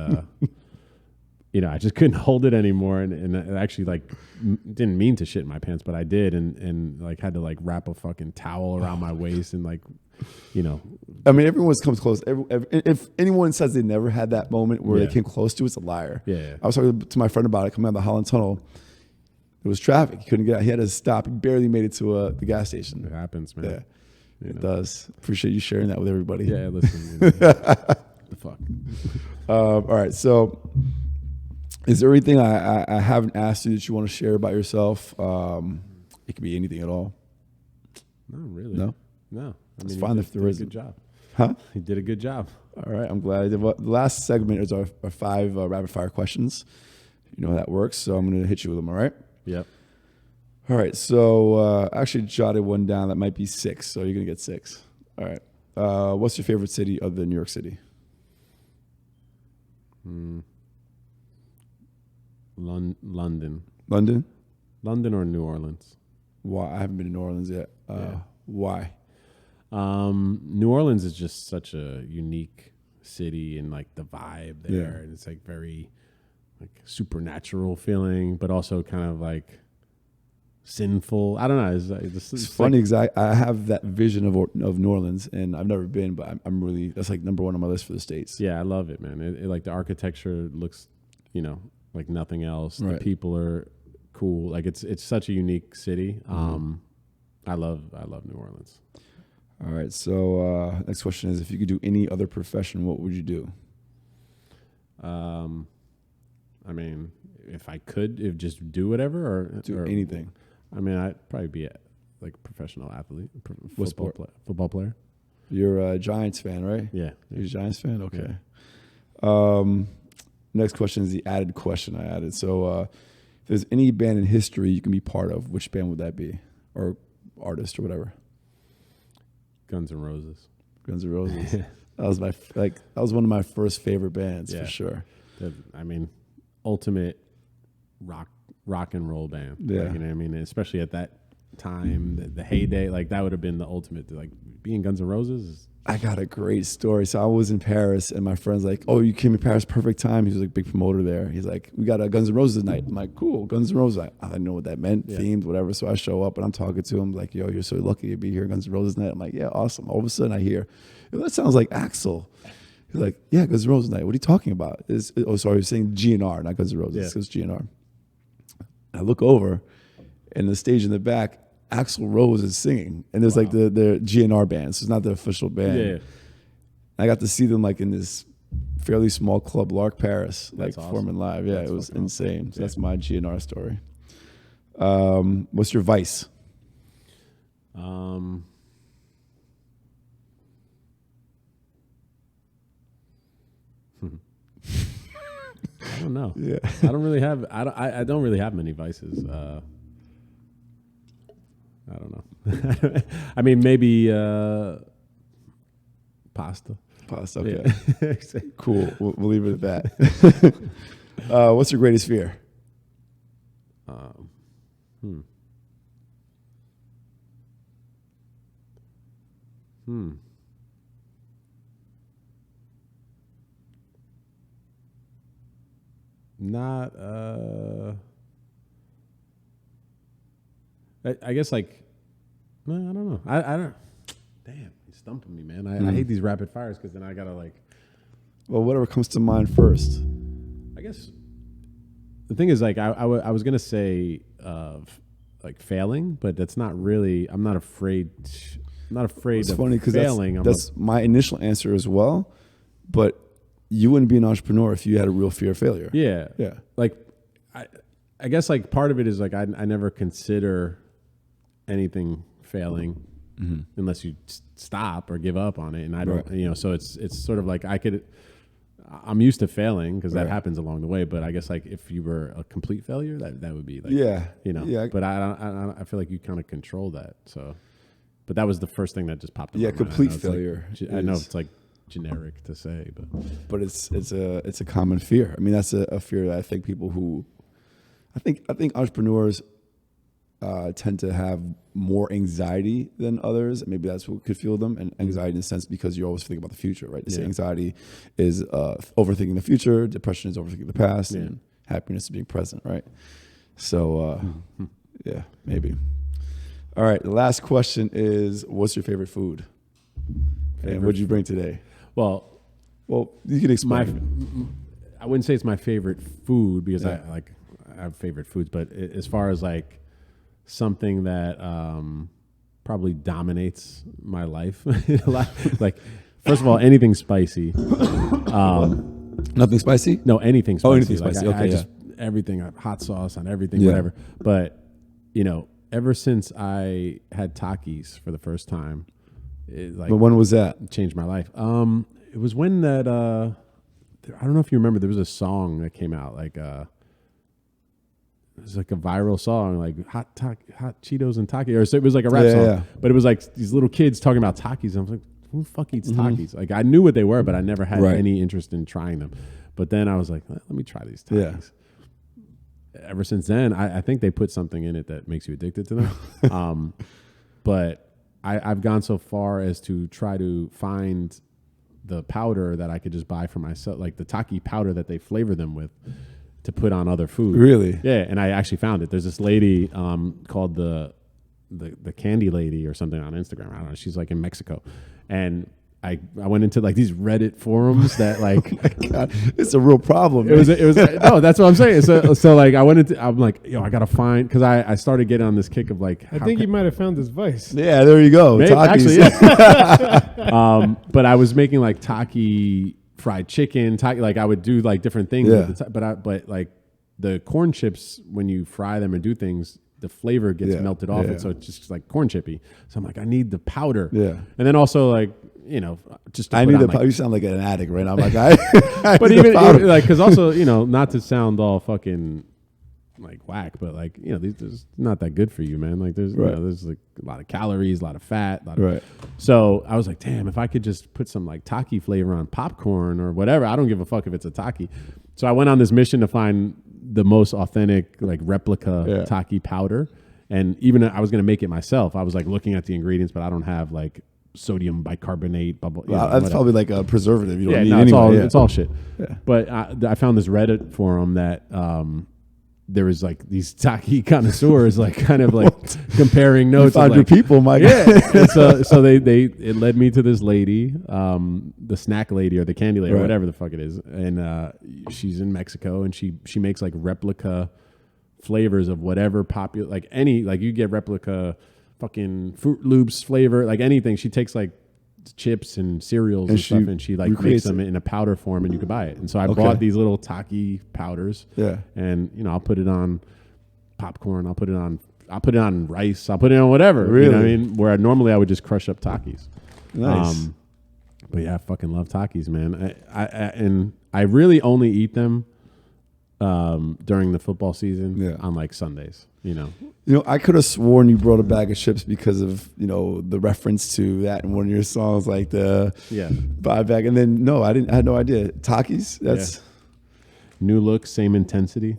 I just couldn't hold it anymore, and I actually like didn't mean to shit in my pants, but I did, and like had to like wrap a fucking towel around my waist and like, I mean, everyone comes close. If anyone says they never had that moment where they came close to, it's a liar. Yeah. I was talking to my friend about it coming out of the Holland Tunnel. There was traffic. He couldn't get out. He had to stop. He barely made it to the gas station. It happens, man. Yeah, it does. Appreciate you sharing that with everybody. Yeah, listen. The fuck. All right, so. Is there anything I haven't asked you that you want to share about yourself? It could be anything at all. No, really. No? It's fine if there isn't. Good job. Huh? He did a good job. All right, I'm glad. The last segment is our 5 rapid-fire questions. You know how that works, so I'm going to hit you with them, all right? Yep. All right, so I actually jotted one down that might be 6, so you're going to get 6. All right. What's your favorite city other than New York City? London. London? London or New Orleans? Why? I haven't been to New Orleans yet. Why? New Orleans is just such a unique city, and like the vibe there, and it's like very like supernatural feeling, but also kind of like sinful. I don't know. It's funny because I have that vision of New Orleans, and I've never been, but I'm really, that's like number one on my list for the States. Yeah, I love it, man. It like the architecture looks, like nothing else. Right. The people are cool. Like it's such a unique city. I love New Orleans. All right. So next question is, if you could do any other profession, what would you do? I mean, if I could, just do whatever or Do anything. I mean, I'd probably be like a professional athlete, What sport? Football player. You're a Giants fan, right? Yeah. You're a Giants fan? Okay. Yeah. Next question is the added question I added. So if there's any band in history you can be part of, which band would that be? Or artist or whatever? Guns N' Roses. Guns N' Roses. That was that was one of my first favorite bands for sure. I mean, ultimate rock and roll band. Yeah. Like, you know what I mean? Especially at that time, the heyday, like that would have been the ultimate. Like being Guns N' Roses. I got a great story. So I was in Paris, and my friend's like, "Oh, you came to Paris, perfect time." He was like, big promoter there. He's like, "We got a Guns N' Roses night." I'm like, "Cool, Guns N' Roses." I didn't know what that meant, themed, whatever. So I show up, and I'm talking to him like, "Yo, you're so lucky to be here, Guns N' Roses night." I'm like, "Yeah, awesome." All of a sudden, I hear, "Yo, that sounds like Axl." He's like, "Yeah, Guns N' Roses night. What are you talking about?" Sorry, he's saying GNR, not Guns N' Roses. It's GNR. I look over, and the stage in the back, Axl Rose is singing, and there's like the GNR band, so it's not the official band. Yeah. I got to see them like in this fairly small club, Lark Paris, like performing live. Yeah, it was insane. Awesome. So that's my GNR story. What's your vice? I don't know. Yeah, I don't really have. I don't really have many vices. I don't know. I mean, maybe pasta. Pasta. Okay, Yeah. cool. We'll leave it at that. What's your greatest fear? Not. I guess like. No, I don't know. I don't. Damn, you're stumping me, man. I hate these rapid fires because then I gotta like. Well, whatever comes to mind first. I guess the thing is like I was gonna say like failing, but that's not really. I'm not afraid. I'm not afraid It's of funny because failing. that's my initial answer as well, but you wouldn't be an entrepreneur if you had a real fear of failure. Yeah. Yeah. Like I guess like part of it is like I never consider anything failing unless you stop or give up on it, and I don't. So it's sort of like I'm used to failing because that happens along the way. But I guess like if you were a complete failure, that would be like But I feel like you kind of control that. So, but that was the first thing that just popped up. Yeah, complete failure. Like, I know it's like generic to say, but it's a common fear. I mean, that's a fear that I think people who, I think entrepreneurs tend to have more anxiety than others. Maybe that's what could fuel them, and anxiety in a sense because you always think about the future, right? They say anxiety is overthinking the future, depression is overthinking the past, and happiness is being present, right? So, yeah, maybe. All right, the last question is, what's your favorite food? And what did you bring today? Well, you can explain. I wouldn't say it's my favorite food because I have favorite foods, but as far as like something that probably dominates my life, like first of all, anything spicy. Nothing spicy? No, anything spicy. Oh, anything spicy. Okay, just everything, hot sauce on everything, whatever. But ever since I had Takis for the first time, but when was that? Changed my life. It was when that I don't know if you remember. There was a song that came out like it was like a viral song, like hot Cheetos and Takis, or so it was like a rap song. Yeah. But it was like these little kids talking about Takis. And I was like, who the fuck eats Takis? Like I knew what they were, but I never had any interest in trying them. But then I was like, let me try these Takis. Yeah. Ever since then, I think they put something in it that makes you addicted to them. But I've gone so far as to try to find the powder that I could just buy for myself, like the taki powder that they flavor them with, to put on other food. Really? Yeah, and I actually found it. There's this lady called the Candy Lady or something on Instagram. I don't know. She's like in Mexico, and I went into like these Reddit forums that like God, it's a real problem. it was no, that's what I'm saying. So like I'm like, yo, I gotta find, because I started getting on this kick of like, I think you might have found his vice. Yeah, there you go. Maybe, Takis. actually, yeah. But I was making like taki fried chicken, like I would do like different things. Yeah. With but like the corn chips, when you fry them or do things, the flavor gets melted off it, so it's just like corn chippy. So I'm like, I need the powder. Yeah. And then also like, just I need the powder. You sound like an addict right now. I'm like, I but even like, because also, not to sound all fucking like whack, but like, these not that good for you, man. Like there's there's like a lot of calories, a lot of fat, So I was like, damn, if I could just put some like taki flavor on popcorn or whatever, I don't give a fuck if it's a taki. So I went on this mission to find the most authentic like replica taki powder, and even I was gonna make it myself. I was like looking at the ingredients, but I don't have like sodium bicarbonate bubble. That's probably like a preservative. You don't need it's all shit. Yeah. But I found this Reddit forum that there was like these taki connoisseurs, like kind of like comparing notes. You found your people, Mike. Yeah. And so it led me to this lady, the snack lady or the candy lady or whatever the fuck it is, and she's in Mexico, and she makes like replica flavors of whatever popular, like any, like you get replica fucking Fruit Loops flavor, like anything. She takes like chips and cereals and stuff, and she like makes them in a powder form, and you could buy it. And so I bought these little taki powders. Yeah. And I'll put it on popcorn. I'll put it on rice. I'll put it on whatever. Really? You know what I mean? Where normally I would just crush up Takis. Nice. But yeah, I fucking love Takis, man. I really only eat them during the football season on like Sundays. I could have sworn you brought a bag of chips because of the reference to that in one of your songs, like the buy bag. And then no, I had no idea. Takis. That's new look, same intensity.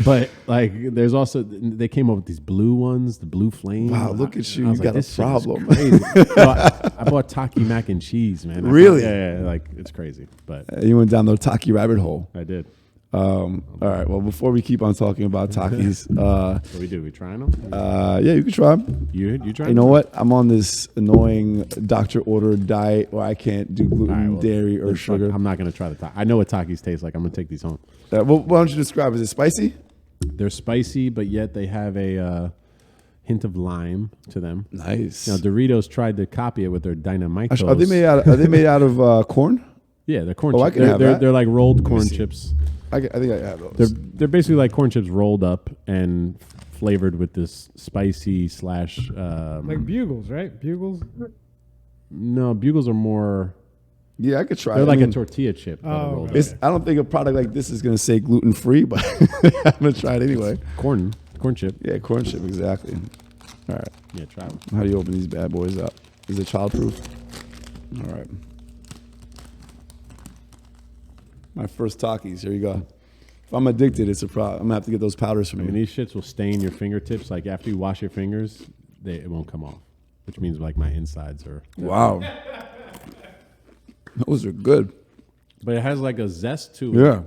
But like, there's also, they came up with these blue ones, the blue flame. Wow, look at you! You got a problem. Crazy. I bought taki mac and cheese, man. Really? Like it's crazy. But you went down the taki rabbit hole. I did. All right. Well, before we keep on talking about Takis, what do we do? We trying them? Yeah, you can try them. You try them? You know what? I'm on this annoying doctor ordered diet where I can't do gluten, dairy, or sugar. I'm not gonna try the Takis. I know what Takis taste like. I'm gonna take these home. Well, why don't you describe? Is it spicy? They're spicy, but yet they have a hint of lime to them. Nice. Doritos tried to copy it with their Dynamitos. Are they made out of corn? Yeah, they're corn chips. I can have that. They're like rolled corn chips. I think I have those. They're basically like corn chips rolled up and flavored with this spicy / like Bugles, right? Bugles? No, Bugles are more. Yeah, I could try. They're like a tortilla chip. Oh, I don't think a product like this is going to say gluten free, but I'm going to try it anyway. Corn chip. Yeah, corn chip, exactly. All right. Yeah, try it. How do you open these bad boys up? Is it childproof? All right. My first Takis. Here you go. If I'm addicted, it's a problem. I'm gonna have to get those powders from you. These shits will stain your fingertips. Like after you wash your fingers, it won't come off. Which means like my insides are. Wow. Those are good. But it has like a zest to it. Yeah.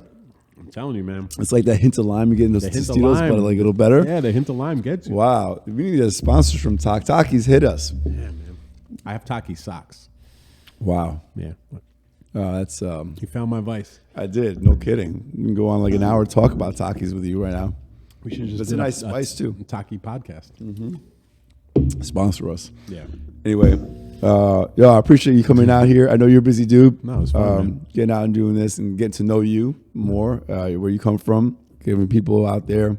I'm telling you, man. It's like that hint of lime you get in those Tostitos, but like a little better. Yeah, the hint of lime gets you. Wow. We need a sponsor from Takis. Hit us. Yeah, man. I have Taki socks. Wow. Yeah. That's You found my vice. I did. No kidding. We can go on like an hour talk about Takis with you right now. We should just. It's a nice spice too. Taki podcast. Mm-hmm. Sponsor us. Yeah. Anyway, I appreciate you coming out here. I know you're a busy dude. No, it's fun. Getting out and doing this and getting to know you more, where you come from, giving people out there,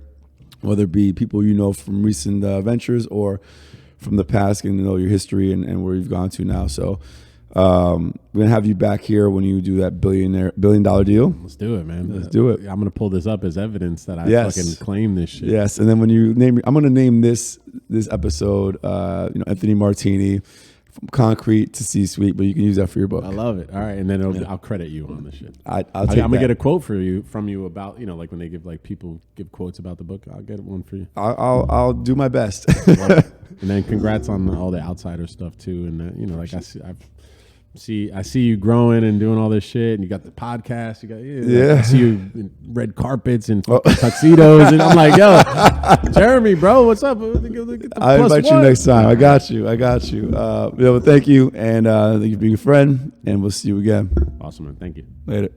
whether it be people you know from recent ventures or from the past, getting to know your history and where you've gone to now. So. We're gonna have you back here when you do that $1 billion deal. Let's do it, man. Let's do it. I'm gonna pull this up as evidence that I fucking claim this shit. Yes, and then when you name, I'm gonna name this episode, Anthony Martini from concrete to C-suite, but you can use that for your book. I love it. All right, and then I'll credit you on the shit. I'll take I'm gonna that. get a quote from you about like when they give people give quotes about the book. I'll get one for you. I'll do my best. And then congrats on all the outsider stuff too. And I see you growing and doing all this shit, and you got the podcast. I see you in red carpets and tuxedos, and I'm like, yo, Jeremy, bro, what's up? I'll invite you next time. I got you. Well, thank you, and thank you for being a friend, and we'll see you again. Awesome, man. Thank you. Later.